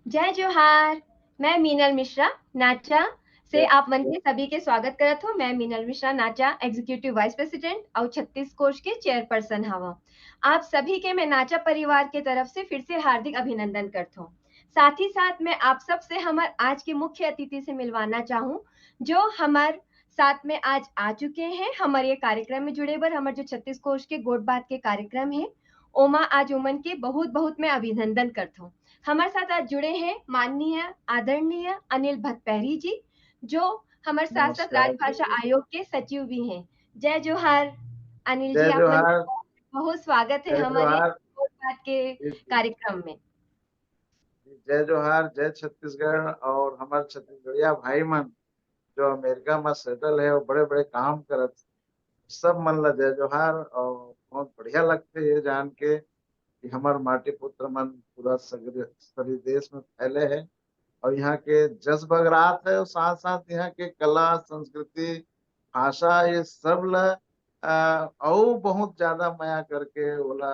जय जोहार। मैं मीनल मिश्रा नाचा से जय आप मन के सभी के स्वागत करत हो। मैं मीनल मिश्रा नाचा एग्जीक्यूटिव वाइस प्रेसिडेंट और 36 कोष के चेयरपर्सन हवा। आप सभी के मैं नाचा परिवार के तरफ से फिर से हार्दिक अभिनंदन करता हूँ। साथ ही साथ मैं आप सब से हमार आज के मुख्य अतिथि से मिलवाना चाहूँ, जो हमार साथ में आज आ चुके हैं हमारे ये कार्यक्रम में जुड़े बर। हमारे जो 36 कोष के गोट बात के कार्यक्रम है, ओमा आज उमन के बहुत बहुत मैं अभिनंदन करता हूँ। हमारे साथ आज जुड़े हैं माननीय आदरणीय अनिल भतपहरी जी, जो हमारे साथ साथ नमस्कार राजभाषा जी। आयोग के सचिव भी हैं। जय जोहार। अनिल जी, जय आप मन जोहार। बहुत स्वागत है जय हमारे जोहार। बात के जी, जी, कार्यक्रम में। जय जोहार। जय छत्तीसगढ़ और हमारे छत्तीसगढ़िया भाई मन जो अमेरिका में सेटल है और बड़े बड़े काम करत, सब मन ला जय जोहार। और बहुत बढ़िया लगते ये जान के कि हमार माटी पुत्र मन पूरा सगरे सभी देश में फैले हैं और यहाँ के जस बगरात है और साथ साथ यहाँ के कला संस्कृति भाषा ये सब ला और बहुत ज्यादा माया करके बोला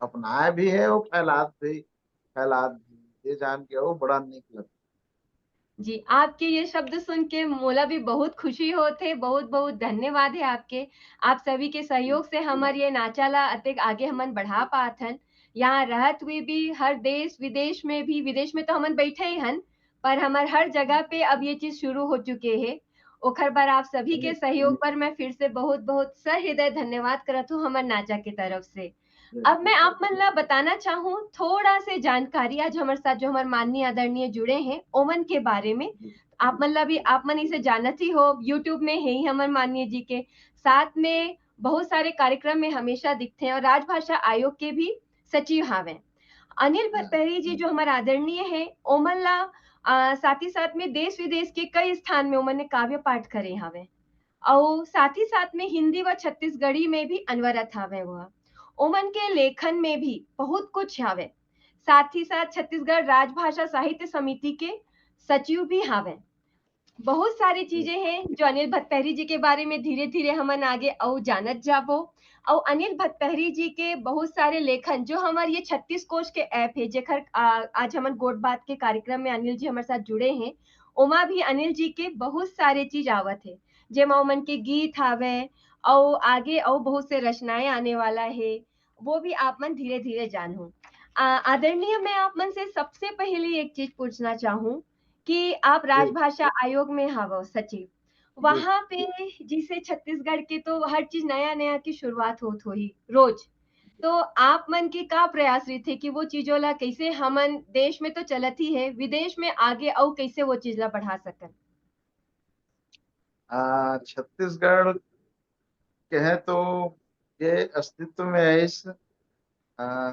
अपनाया भी है और फैलात भी ये जान के वो बड़ा निक लगता। जी, आपके ये शब्द सुन के मोला भी बहुत खुशी होते। बहुत बहुत धन्यवाद है आपके। आप सभी के सहयोग से हमार ये नाचाला अतेक आगे हमन बढ़ा पात हन। यहाँ रहत हुए भी हर देश विदेश में भी, विदेश में तो हमन बैठे ही हन, पर हमार हर जगह पे अब ये चीज शुरू हो चुके हैं। ओखर बर आप सभी के जी, सहयोग पर मैं फिर से बहुत बहुत सहृदय धन्यवाद करत हूँ हमार नाचा के तरफ से। जी, अब मैं जी, आप मन ला बताना चाहूँ थोड़ा से जानकारी, आज हमारे साथ जो हमारे माननीय आदरणीय जुड़े हैं ओमन के बारे में। जी, आप मन ला भी, आप मन इसे जानत ही हो, यूट्यूब में है ही हमारे माननीय जी के साथ में बहुत सारे कार्यक्रम में हमेशा दिखते हैं और राजभाषा आयोग के भी सचिव हावे। अनिल हाँ, भतपहरी जी जो हमारे आदरणीय है, ओमन ला साथ ही साथ में देश विदेश के कई स्थान में ओमन ने काव्य पाठ करे हावे और साथ ही साथ में हिंदी व छत्तीसगढ़ी में भी अनवरत हावे। वह ओमन के लेखन में भी बहुत कुछ हावे। साथ ही साथ छत्तीसगढ़ राजभाषा साहित्य समिति के सचिव भी हावे। बहुत सारी जी, चीजें हैं जो अनिल भतपहरी जी के बारे में धीरे धीरे हमन आगे और जानत जाबो। और अनिल भतपहरी जी के बहुत सारे लेखन जो हमारे ये 36 कोश के ऐप है, जेकर आज हमन गोट बात के कार्यक्रम में अनिल जी हमारे साथ जुड़े हैं। ओमा भी अनिल जी के बहुत सारे चीज आवत है, जेमा ओमन के गीत हावे और आगे और बहुत से रचनाएं आने वाला है। वो भी आप मन धीरे धीरे जानो। आदरणीय, मैं आप मन से सबसे पहले एक चीज पूछना चाहूँ कि आप जी, राजभाषा आयोग में हवो सचिव, जी, वहां पे जिसे छत्तीसगढ़ के तो हर चीज नया नया की शुरुआत होत होही रोज। तो आप मन के का प्रयास रही थे कि वो चीजों ला कैसे हमन देश में तो चलत ही है, विदेश में आगे और कैसे वो चीज ला बढ़ा सकन। छत्तीसगढ़ के है तो ये अस्तित्व में है इस आ,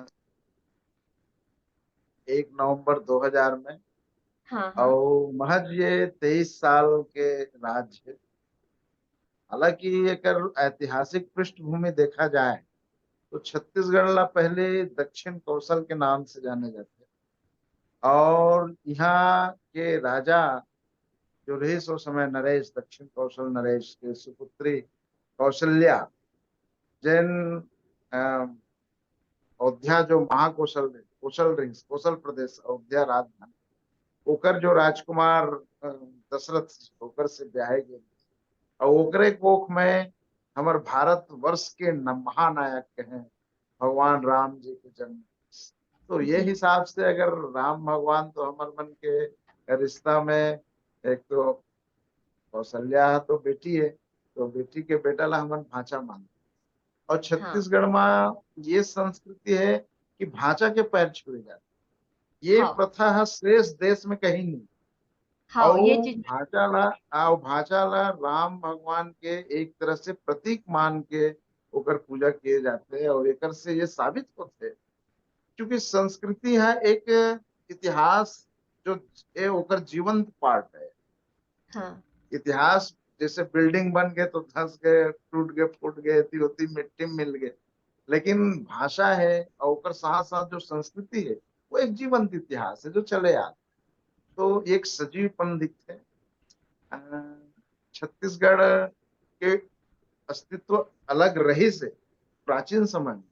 1 नवंबर 2000 में। हाँ हाँ। और महज ये 23 साल के राज्य है। हालांकि एकर ऐतिहासिक पृष्ठभूमि देखा जाए तो छत्तीसगढ़ ला पहले दक्षिण कौशल के नाम से जाने जाते हैं। और यहाँ के राजा जो रहे सो समय नरेश, दक्षिण कौशल नरेश के सुपुत्री कौशल्या, जैन अयोध्या जो महाकौशल कौशल रही, कौशल प्रदेश अयोध्या राजधानी, ओकर जो राजकुमार दशरथ ओकर से ब्याहे गए और ओकरे कोख में हमार भारत वर्ष के महानायक के हैं भगवान राम जी के जन्म। तो ये जी हिसाब से अगर राम भगवान तो हमार मन के रिश्ता में एक तो कौशल्या तो बेटी है, तो बेटी के बेटा ला हमन भांचा मान। और हाँ छत्तीसगढ़ में ये संस्कृति है कि भांचा के पैर छुए जाते, ये हाँ प्रथा है शेष देश में कहीं नहीं। हाँ, ये और चीज। भांचा ला राम भगवान के एक तरह से प्रतीक मान के ओकर पूजा किए जाते हैं और एकर से ये साबित होते हैं क्योंकि संस्कृति है एक इतिहास जो ये ओकर जीवंत पार्ट है। हाँ इतिहास जैसे बिल्डिंग बन गए तो धंस गए, टूट गए, फूट गए, इतनी होती मिट्टी में मिल गए, लेकिन भाषा है और ओकर साथ साथ जो संस्कृति है वो एक जीवंत इतिहास है जो चले आ। तो एक सजीवपन दिखते हैं। छत्तीसगढ़ के अस्तित्व अलग रही से प्राचीन समय में,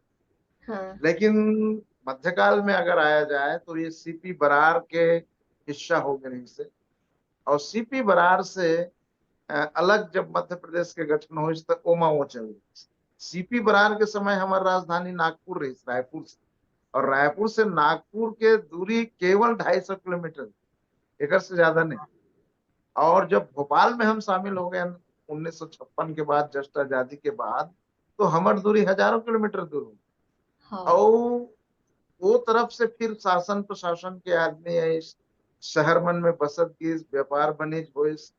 हाँ लेकिन मध्यकाल में अगर आया जाए तो ये सीपी बरार के हिस्सा हो गए रही से, और सीपी बरार से अलग जब मध्य प्रदेश के गठन हो तक ओमा वो चल गई। सीपी बरार के समय हमारी राजधानी नागपुर रही, रायपुर से, और रायपुर से नागपुर के दूरी केवल 250 किलोमीटर, एक से ज्यादा नहीं। और जब भोपाल में हम शामिल हो गए 1956 के बाद, जस्ट आजादी के बाद, तो हमारी दूरी हजारों किलोमीटर दूर हो। हाँ। और वो तरफ से फिर शासन प्रशासन के आदमी है, इस शहर मन में बसत की व्यापार वाणिज्य हो, इस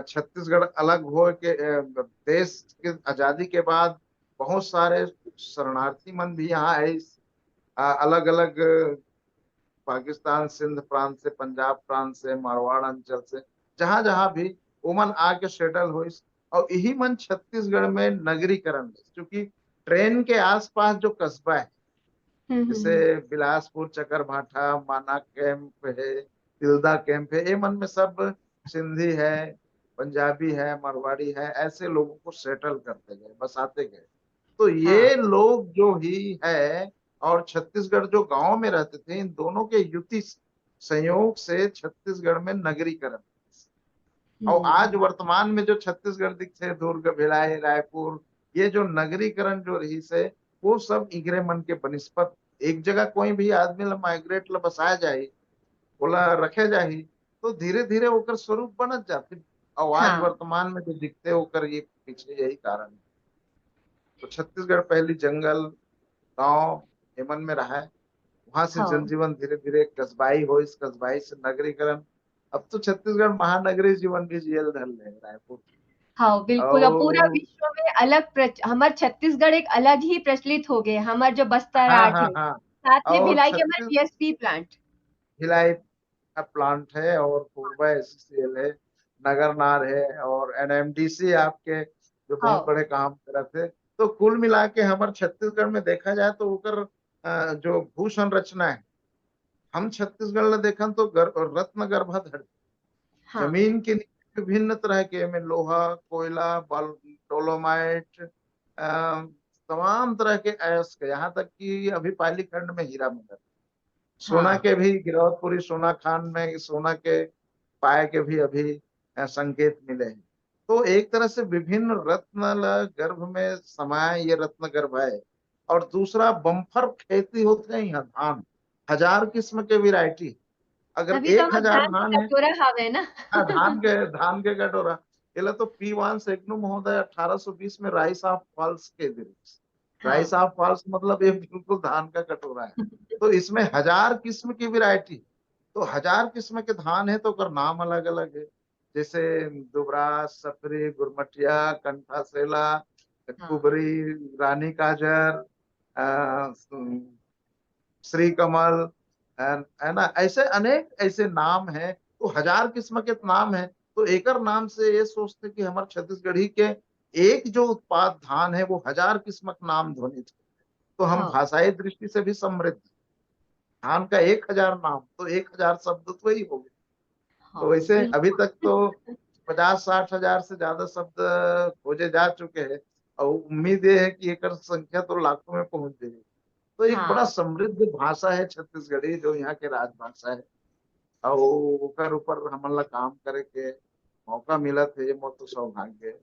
छत्तीसगढ़ अलग हो के देश के आजादी के बाद बहुत सारे शरणार्थी मन भी यहाँ है, इस अलग अलग पाकिस्तान सिंध प्रांत से, पंजाब प्रांत से, मारवाड़ अंचल से, जहां जहां भी ओमन आके सेटल हुई। और यही मन छत्तीसगढ़ में नगरीकरण, क्योंकि ट्रेन के आसपास जो कस्बा है, जैसे हम्म। बिलासपुर, चकरभाठा, माना कैंप है, तिल्दा कैंप है, ये मन में सब सिंधी है, पंजाबी है, मारवाड़ी है, ऐसे लोगों को सेटल करते गए, बसाते गए। तो हाँ। ये लोग जो ही है, और छत्तीसगढ़ जो गांव में रहते थे, इन दोनों के युति संयोग से छत्तीसगढ़ में नगरीकरण। और आज हम्म। वर्तमान में जो छत्तीसगढ़ दिखते, दुर्ग, भिलाई, रायपुर, ये जो नगरीकरण जो रही से, वो सब इगरे मन के बनिस्पत। एक जगह कोई भी आदमी ला माइग्रेट ला बसाया जाए, बोला रखे जाही, तो धीरे धीरे ओकर स्वरूप बनत जाते। और आज हाँ। वर्तमान में जो दिखते ओकर ये पीछे यही कारण है। तो छत्तीसगढ़ पहली जंगल, गांव, हेमन में रहा है, वहां से हाँ। जनजीवन धीरे धीरे कस्बाई हो, इस कस्बाई से नगरीकरण। अब तो छत्तीसगढ़ महानगरीय जीवन भी जियल धर ले रायपुर। हाँ बिल्कुल, और पूरा और विश्व में हमार छत्तीसगढ़ एक अलग ही प्रचलित हो गए, हमार जो बस्तर हाँ आर्ट हाँ है, हाँ। साथ में और भिलाई के हमारे छत्तीस जीएसपी प्लांट। भिलाई का प्लांट है, और पूर्वा एससीएल है, नगरनार है, और एनएमडीसी आपके जो बहुत हाँ। बड़े काम कर रहे थे। तो कुल मिला के हमारे छत्तीसगढ़ में देखा जाए तो ओकर जो भू संरचना है, हम छत्तीसगढ़ में देखन तो रत्न गर्भा धरती, हाँ। जमीन के नीचे विभिन्न तरह के में लोहा, कोयला, बल, डोलोमाइट, तमाम तरह के अयस्क, यहाँ तक कि अभी पालीखंड में हीरा मिला, सोना हाँ। के भी गिरौदपुरी सोना खान में सोना के पाए के भी अभी संकेत मिले हैं। तो एक तरह से विभिन्न रत्न गर्भ में समाये ये रत्न गर्भ है। और दूसरा बम्फर खेती होते हैं यहाँ, धान, 1000 किस्म के वैरायटी। अगर तभी तो एक हमार हजार धान धान के है, कटोरा हवे ना। हाँ, धान के कटोरा, ये तो पी1 सेगनू महोदय 1820 में राइस ऑफ फॉल्स के दिल, राइस हाँ। ऑफ फॉल्स मतलब ये बिल्कुल धान का कटोरा है। तो इसमें 1000 किस्म की वैरायटी, तो 1000 किस्म के धान है, तो ओकर नाम अलग अलग है, जैसे दुबराज, सफरी, गुरमटिया, कंठासेला, हाँ। कुबरी, रानी काजर, अ, श्री कमल, है ना, ऐसे अनेक ऐसे नाम है। तो 1000 किस्म के नाम है, तो एकर नाम से ये सोचते कि हमारे छत्तीसगढ़ी के एक जो उत्पाद धान है वो 1000 किस्म का नाम ध्वनित है। तो हम हाँ। भाषाई दृष्टि से भी समृद्ध, धान का 1000 नाम तो 1000 शब्द तो ही हो गए। तो हाँ वैसे अभी बिल्कुल। तक तो 50-60 हजार से ज्यादा शब्द खोजे जा चुके हैं, और उम्मीद ये है कि एक संख्या तो लाखों में पहुंच जाएगी। तो एक बड़ा हाँ। समृद्ध भाषा है छत्तीसगढ़ी, जो यहाँ के राजभाषा है। और ओकर ऊपर हमन ला काम करे के मौका मिला थे, ये मोर तो सौभाग्य है। नहीं।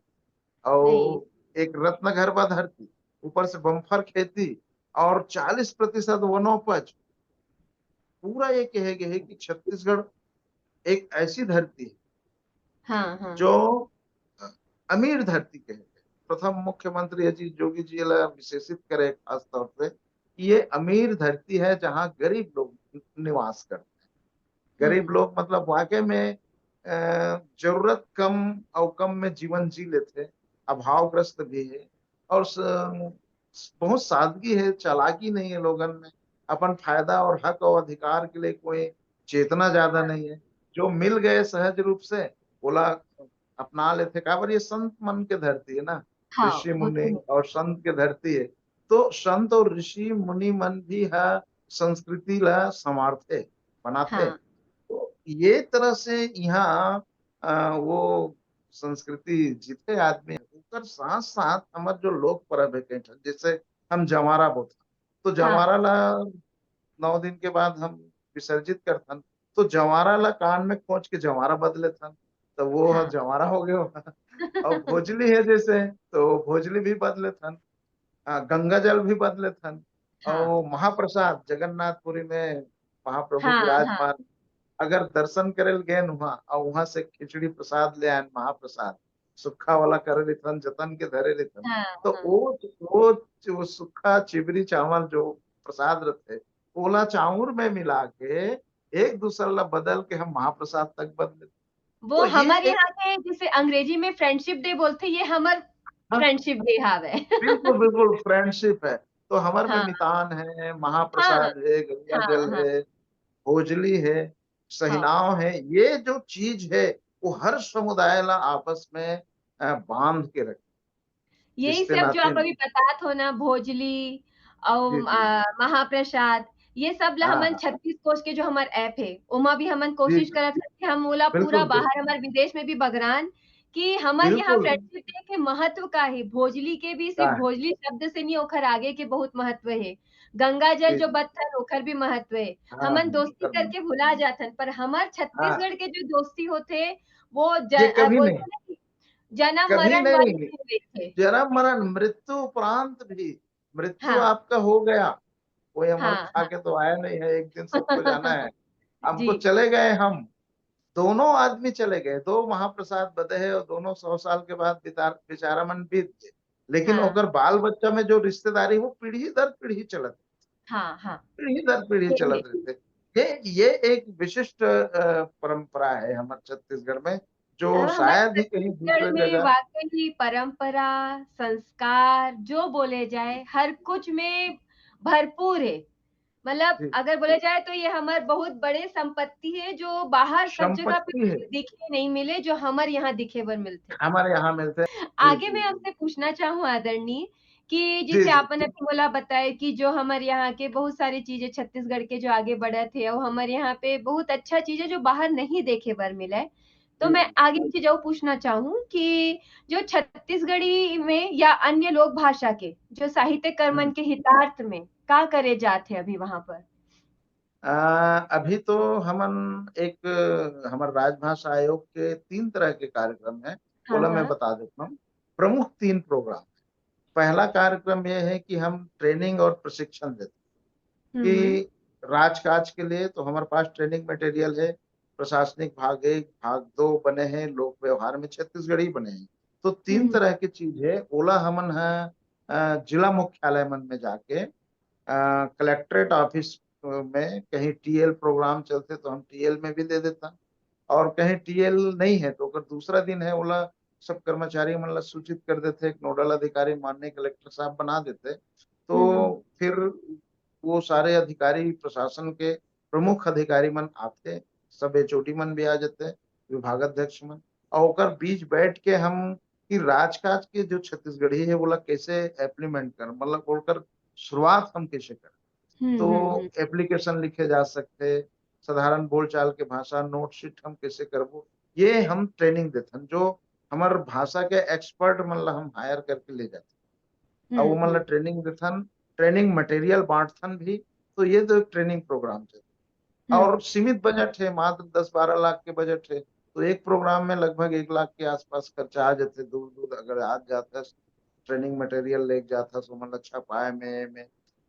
और एक रत्न गर्भा धरती, ऊपर से बम्फर खेती, और 40% वनोपज। पूरा ये कहेगे है कि छत्तीसगढ़ एक ऐसी धरती है हाँ। हाँ। जो अमीर धरती कहे। प्रथम मुख्यमंत्री अजीत जोगी जी ला विशेषित करे खास तौर पे कि ये अमीर धरती है जहाँ गरीब लोग निवास करते हैं। गरीब हम्म। लोग मतलब वाकई में जरूरत कम और कम में जीवन जी लेते, अभावग्रस्त भी है, और बहुत सादगी है, चालाकी नहीं है लोगन में, अपन फायदा और हक और अधिकार के लिए कोई चेतना ज्यादा नहीं है। जो मिल गए सहज रूप से, बोला अपना लेते, काबर ये संत मन के धरती है ना, हाँ ऋषि वो मुनि तो है। और संत के धरती है। तो संत और ऋषि मुनि मन भी है, संस्कृति ला संवारते, बनाते। हाँ। तो ये तरह से यहाँ वो संस्कृति जितने आदमी है, ओकर साथ साथ हमार जो लोक पर्व है कहीं जैसे हम जवारा बोलते, तो हाँ, जवारा ला 9 दिन के बाद हम विसर्जित करथन। तो जवारा ला कान में खोच के जवारा बदले थन, तो वो हाँ। जवारा हो गयो। और भोजली है जैसे, तो भोजली भी बदले थन। गंगा जल भी बदले थन। हाँ, और महाप्रसाद जगन्नाथपुरी में महाप्रभु हाँ, हाँ, विराजमान, अगर दर्शन करे गए वहां और वहां से खिचड़ी प्रसाद ले आए महाप्रसाद, सुखा वाला करे लिथन जतन के धरे लिथन। हाँ, तो हाँ। वो जो सुखा चिबरी चावल जो प्रसाद रहते, ओला चाउर में मिला के एक दूसरा ला बदल के हम महाप्रसाद तक बदले। वो तो ये हमारे एक, यहाँ के जिसे अंग्रेजी में फ्रेंडशिप डे बोलते, ये हमार हाँ, फ्रेंडशिप डे हावे। बिल्कुल बिल्कुल फ्रेंडशिप है। तो हमारे में हाँ, मितान है, हाँ, महाप्रसाद है, गंगा हाँ, जल हाँ, है, भोजली है, हाँ। सहिनाव है। ये जो चीज है वो हर समुदाय ला आपस में बांध के रखे, यही रिश्ते सब जो नाते आप में। अभी बतात हो ना, भोजली जी और जी जी। महाप्रसाद, ये सब ला हाँ हमन हाँ। 36 कोष के जो हमार ऐप है, उमा भी हमन जी कोशिश जी। करत हन कि हम ओला पूरा बिल्कुल बाहर बिल्कुल हमार विदेश में भी बगरान, कि हमार यहाँ बिल्कुल। फ्रेंडशिप डे के महत्व का है। भोजली के भी क्या सिर्फ है? भोजली शब्द से नहीं, ओखर आगे के बहुत महत्व है। गंगा जल जी जो जी। बत्थन, ओखर भी महत्व है। हाँ हमन हाँ दोस्ती करना। करके भुला जाथन, पर हमार हाँ, छत्तीसगढ़ के जो दोस्ती होथे, वो ये कभी नहीं, बोलते हैं ना कि जन्म कभी मरण वाली नहीं। चीज थे। जन्म मरण मृत्यु उपरांत भी, मृत्यु हाँ, आपका हो गया, कोई अमृत हाँ, खा हाँ। के तो आया नहीं है, एक दिन सबको जाना है। हमको जी, चले गए हम, दोनों आदमी चले गए, दो महाप्रसाद बदे है और दोनों 100 साल के बाद बेचारा मन बीत गए। लेकिन हाँ, ओकर बाल बच्चा में जो रिश्तेदारी वो पीढ़ी दर पीढ़ी चलत, हाँ, हाँ। पीढ़ी दर पीढ़ी ये चलत है। रहते। ये एक विशिष्ट परंपरा है हमारे छत्तीसगढ़ में, जो हमारे शायद ही कहीं छत्तीसगढ़ दूसरे में जगह। वाक़ई परंपरा, संस्कार जो बोले जाए, हर कुछ में भरपूर है। मतलब जी, अगर बोला जाए तो ये हमार बहुत बड़े संपत्ति है, जो बाहर सब जगह पे संपत्ति है, दिखे नहीं मिले, जो हमारे यहाँ दिखे बर मिलथे। हमारे यहाँ मिलते हैं। जी आगे जी मैं जी। आपसे पूछना चाहूँ आदरणीय, कि जी जैसे जी। आपने अभी बोला बताए कि जो हमारे यहाँ के बहुत सारी चीज़ें छत्तीसगढ़ के जो आगे बढ़त है, और हमारे यहाँ पे बहुत अच्छा चीज़ है जो बाहर नहीं देखे बर मिला है। तो जी मैं जी। आगे एक चीज़ और पूछना चाहूँ कि जो छत्तीसगढ़ी में या अन्य लोक भाषा के जो साहित्य कर्मन हम्म। के हितार्थ में का करे जात है अभी वहाँ पर? अभी तो हमन एक हमारे राजभाषा आयोग के 3 तरह के कार्यक्रम है, हाँ, बोला मैं हाँ। बता देता हूँ। प्रमुख 3 प्रोग्राम। पहला कार्यक्रम ये है कि हम ट्रेनिंग और प्रशिक्षण देते हुँ, हैं हुँ। कि राजकाज के लिए तो हमारे पास ट्रेनिंग मटेरियल है। प्रशासनिक भाग 1 भाग 2 बने हैं, लोक व्यवहार में छत्तीसगढ़ी बने हैं। तो हुँ, 3 हुँ। तरह की चीज है। ओला हमन है जिला मुख्यालय मन में जाके कलेक्ट्रेट ऑफिस में कहीं टीएल प्रोग्राम चलते तो हम टीएल में भी दे देता, और कहीं टीएल नहीं है तो अगर दूसरा दिन है ओला सब कर्मचारी मन ला सूचित कर देते, एक नोडल अधिकारी माननीय कलेक्टर साहब बना देते। तो हुँ, हुँ। फिर वो सारे अधिकारी प्रशासन के प्रमुख अधिकारी मन आते, सब एचओडी मन भी आ जाते, विभागाध्यक्ष मन, और ओकर बीच बैठ के हम कि राजकाज के जो छत्तीसगढ़ी है बोला कैसे इम्प्लीमेंट कर, मतलब बोलकर शुरुआत हम कैसे करें। हुँ, तो हुँ, हुँ। एप्लीकेशन लिखे जा सकते, साधारण बोलचाल के भाषा नोटशीट हम कैसे करबो, ये हम ट्रेनिंग देथन। जो हमार भाषा के एक्सपर्ट मन ला हम हायर करके ले जाते, हुँ, और वो मन ला हुँ। ट्रेनिंग देथन, ट्रेनिंग मटेरियल बांटथन भी। तो ये तो एक ट्रेनिंग प्रोग्राम थे। हुँ। और सीमित बजट है, मात्र 10-12 लाख के बजट है, तो एक प्रोग्राम में लगभग 1 लाख के आसपास खर्चा आ जाते। दूर दूर अगर आज जाता ट्रेनिंग मटेरियल लेके जाता तो मतलब छपाए में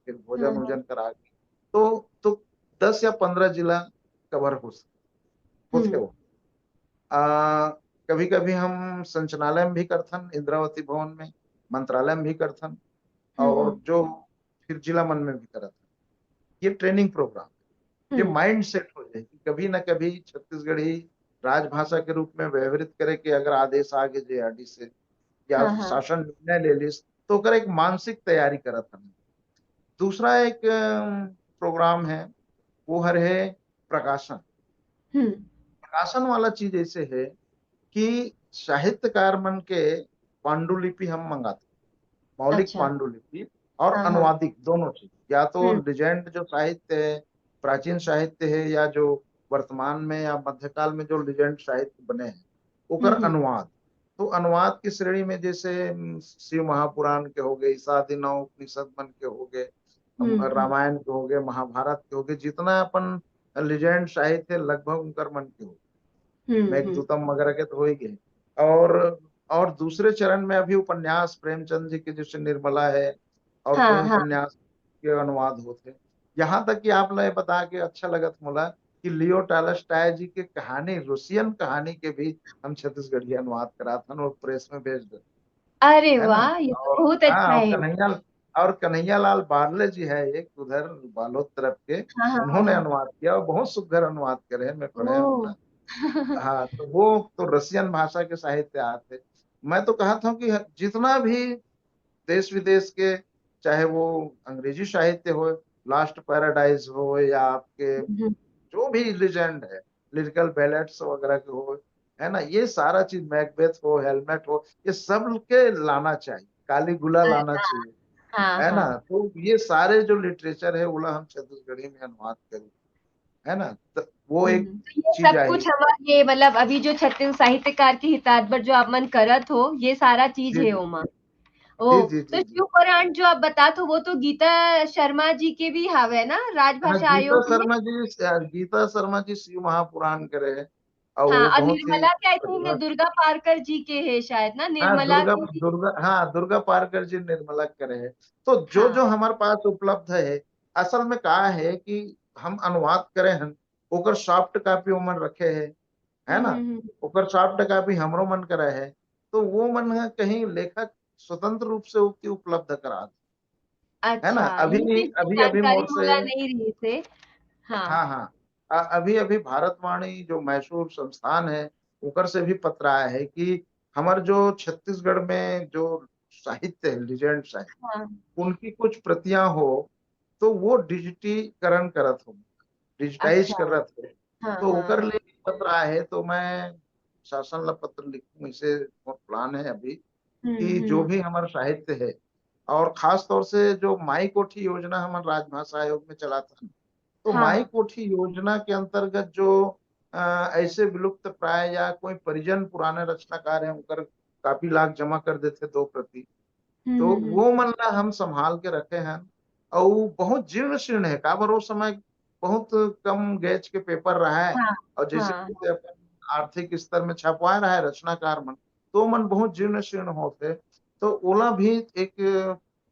फिर हाँ, भोजन हाँ। वोजन करा के, तो 10 या 15 जिला कवर होते हुँ। हो। कभी कभी हम संचालय में भी करथन, इंद्रावती भवन में मंत्रालय में भी करथन, हुँ, और हुँ। जो फिर जिला मन में भी करत। ये ट्रेनिंग प्रोग्राम, हुँ। ये माइंड सेट हो जाए कि कभी ना कभी छत्तीसगढ़ी राजभाषा के रूप में व्यवहृत करे कि अगर आदेश आगे जेआरडी से या हाँ, हाँ। शासन निर्णय ले लिस, तो ओकर एक मानसिक तैयारी करत हन। दूसरा एक प्रोग्राम है, वो हर है प्रकाशन। हुँ। प्रकाशन वाला चीज ऐसे है कि साहित्यकार मन के पांडुलिपि हम मंगाते, मौलिक अच्छा। पांडुलिपि और हाँ, हाँ। अनुवादिक दोनों चीज, या तो हुँ। लिजेंड जो साहित्य है, प्राचीन साहित्य है, या जो वर्तमान में या मध्यकाल में जो लिजेंड साहित्य बने हैं, हुँ, ओकर हुँ। अनुवाद। तो अनुवाद की श्रेणी में जैसे शिव महापुराण के हो गए, ईसादी नौ उपनिषद मन के हो गए, हम्म रामायण के हो गए, महाभारत के हो गए, जितना अपन लिजेंड साहित्य लगभग उनकर मन के हो, हम्म। मेघदूतम वगैरह के तो हो ही गए। और और दूसरे चरण में अभी उपन्यास प्रेमचंद जी के जैसे निर्मला है, और हाँ कई हाँ। उपन्यास के अनुवाद होते। यहाँ तक कि आप लोग बता के अच्छा लगत मोला कि लियो टॉल्स्टॉय जी के कहानी, रूसियन कहानी के भी हम छत्तीसगढ़ी अनुवाद कराते हैं और प्रेस में भेज देते अरे है ना। वाह, ये तो और बहुत हाँ, अच्छा है। और कन्हैया लाल बारले जी है एक उधर बालोद तरफ के, हाँ हाँ हाँ उन्होंने हाँ। अनुवाद किया और बहुत सुंदर अनुवाद करे हैं, मैं पढ़े ओ। हैं। हाँ, तो वो तो रसियन भाषा के साहित्य आते। मैं तो कहता हूँ कि जितना भी देश विदेश के, चाहे वो अंग्रेजी साहित्य हो, लास्ट पैराडाइज हो, या आपके हम्म, जो भी लिजेंड है, लिरिकल बैलेट्स वगैरह के हो, है ना, ये सारा चीज, मैकबेथ हो, हेलमेट हो, ये सब के लाना चाहिए, कालीगुला लाना चाहिए, हाँ है ना। हाँ। तो ये सारे जो लिटरेचर है वो हम छत्तीसगढ़ी में अनुवाद करें, है ना, तो वो एक तो ये चीज सब आई। कुछ हमारे मतलब अभी जो छत्तीस साहित्यकार के हितात पर जो आप मन करत हो, ये सारा चीज जी है जी ओमा। जी ओ, जी तो जी जी। शिव पुराण जो आप बता तो वो तो गीता शर्मा जी के भी हावे ना, हाँ, राजभाषा आयोग में। गीता शर्मा जी शिव महापुराण करे हैं, और हाँ, वो और बहुत ही निर्मला के आई थिंक प्रतिभा। दुर्गा पारकर जी के है शायद ना, हाँ, निर्मला की भी। दुर्गा पारकर जी निर्मला करे हैं। तो जो हाँ। जो हमारे पास उपलब्ध है, असल में कहा है कि हम अनुवाद करे हैं, ओकर सॉफ्ट कॉपी ओमन रखे है ना, हम्म। ओकर सॉफ्ट कॉपी हमरो मन करे है, तो वो मन है कहीं लेखक स्वतंत्र रूप से उसकी उपलब्ध करा दे, है ना। अच्छा, अभी ये चीज की अभी अभी जानकारी मोर से, मोला नहीं रही थे। हाँ हाँ हाँ, अभी अभी भारतवाणी जो मैसूर संस्थान है, उकर से भी पत्र आया है कि हमारे जो छत्तीसगढ़ में जो साहित्य है, लिजेंड साहित्य, हाँ। उनकी कुछ प्रतियां हो, तो वो डिजिटीकरण करत हो, डिजिटाइज अच्छा। करत हो। हाँ तो हाँ उकर हाँ। लिए पत्र आए है, तो मैं शासन ला पत्र लिखूं, इसे मोर प्लान है अभी कि जो हम्म। भी हमारा साहित्य है, और खास तौर से जो माई कोठी योजना हमारे राजभाषा आयोग में चला था, तो माई हाँ। कोठी योजना के अंतर्गत जो ऐसे विलुप्त प्राय या कोई परिजन पुराने रचनाकार हैं, उनकर काफी लाख जमा कर देते 2 प्रति, तो हम्म। वो मन ला हम संभाल के रखे हैं। और वो बहुत जीर्ण शीर्ण है, काबर वो समय बहुत कम गेज के पेपर रहा है, हाँ और जैसे हाँ जैसे अपन आर्थिक स्तर में छपवा रहा है रचनाकार मन, तो मन बहुत जीर्ण शीर्ण होते। तो ओला भी एक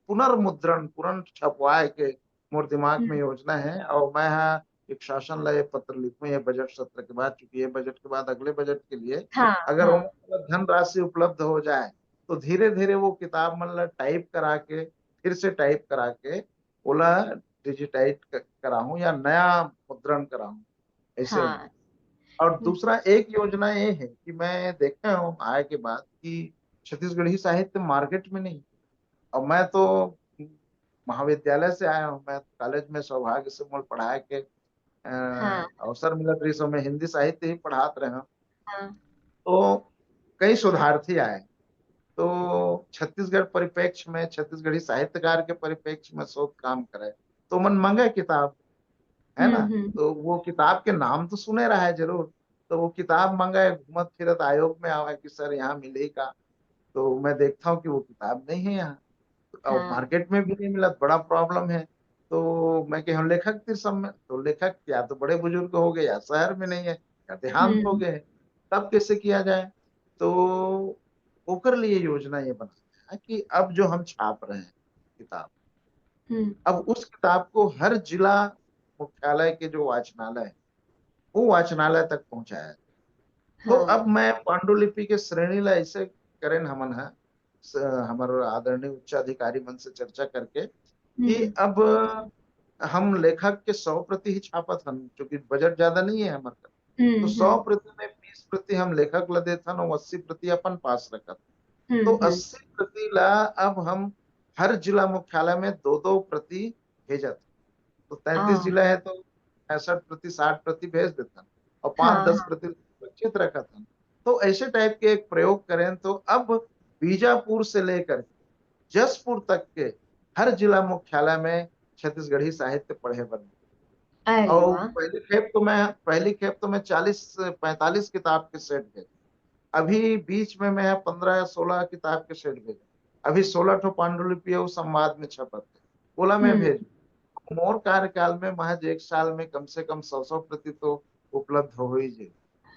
पुनर्मुद्रण, पुनः छपवाए के मोर दिमाग में हम्म, योजना है, और मैं हाँ एक शासन ला ये पत्र लिखूं ये बजट सत्र के बाद, क्योंकि ये बजट के बाद अगले बजट के लिए हाँ अगर हाँ वो धनराशि उपलब्ध हो जाए, तो धीरे धीरे वो किताब मतलब टाइप करा के, फिर से टाइप करा के ओला डिजिटाइज कराऊं या नया मुद्रण कराऊं, ऐसे में। हाँ। और दूसरा एक योजना ये है कि मैं देखा हूँ आय के बाद कि छत्तीसगढ़ी साहित्य मार्केट में नहीं। और मैं तो महाविद्यालय से आया हूँ, मैं कॉलेज में सौभाग्य से मोल पढ़ाए के हाँ अवसर मिला, रही सो मैं हिंदी साहित्य ही पढ़ात रहे हूँ। हाँ तो कई शोधार्थी आए, तो छत्तीसगढ़ परिप्रेक्ष्य में, छत्तीसगढ़ी साहित्यकार के परिप्रेक्ष्य में शोध काम करे, तो मन मंगे किताब, है ना। हम्म। तो वो किताब के नाम तो सुने रहा है जरूर, तो वो किताब मंगाए, घूमत फिरत आयोग में आवा कि सर यहाँ मिलेगा, तो मैं देखता हूँ कि वो किताब नहीं है यहाँ, और हाँ। मार्केट में भी नहीं मिला, बड़ा प्रॉब्लम है। तो मैं कह हम लेखक थे सब में, तो लेखक या तो बड़े बुजुर्ग हो गए, या शहर में नहीं है, या देहांत हो हम्म गए, तब कैसे किया जाए। तो ओकर लिए योजना ये बना है कि अब जो हम छाप रहे हैं किताब, हम्म। अब उस किताब को हर जिला मुख्यालय के जो वाचनालय है, वो वाचनालय तक पहुंचाया। तो अब हाँ। मैं पांडुलिपि के श्रेणी ला ऐसे करें हमन है, हमारे आदरणीय उच्च अधिकारी मन से चर्चा करके कि हम्म अब हम लेखक के 100 प्रति ही छापत हन, क्योंकि बजट ज्यादा नहीं है हमारे। तो सौ हम्म। प्रति में 20 प्रति हम लेखक ला देत हन, और 80 प्रति अपन पास रखत। तो हम्म। 80 प्रति ला अब हम हर जिला मुख्यालय में 2-2 प्रति भेजत। तो 33 जिला है, तो 65 प्रति 60 प्रति भेज देता, और पांच हाँ दस हाँ प्रति सुरक्षित रखा था। तो ऐसे टाइप के एक प्रयोग करें, तो अब बीजापुर से लेकर जसपुर तक के हर जिला मुख्यालय में छत्तीसगढ़ी साहित्य पढ़े बने। अरे और वाह। पहली खेप तो मैं 40-45 किताब के सेट भेजा। अभी बीच में मैं 15 या 16 किताब के सेट भेजा। अभी 16 ठो पांडुलिपि और संवाद में छपत है, बोला मैं हम्म भेजू। मोर कार्यकाल में महज 1 साल में कम से कम 100 प्रति तो उपलब्ध हो ही जे।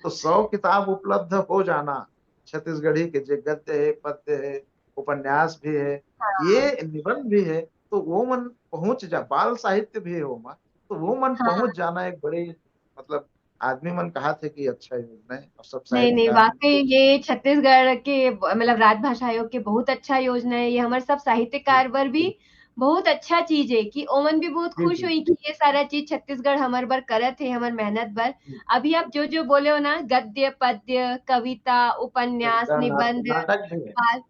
तो 100 किताब उपलब्ध हो जाना, छत्तीसगढ़ी के जो गद्य है, पद्य है, उपन्यास भी है, हाँ ये निबंध भी है, तो वो मन पहुंच जा, बाल साहित्य भी है वो मन, तो वो मन हाँ। पहुंच जाना एक बड़ी, मतलब आदमी मन कहा थे कि अच्छा योजना है, और सब नहीं नहीं, साहित्यकार मन वाकई ये छत्तीसगढ़ के मतलब राजभाषा आयोग के बहुत अच्छा योजना है। ये हमारे सब जी साहित्यकार बर भी बहुत अच्छा चीज है कि ओमन भी बहुत जी खुश जी हुई कि ये सारा चीज छत्तीसगढ़ हमार बर करत है, हमार मेहनत बर। जी। अभी आप जो जो बोले हो ना, गद्य पद्य कविता उपन्यास कविता निबंध नाटक भी है। बाल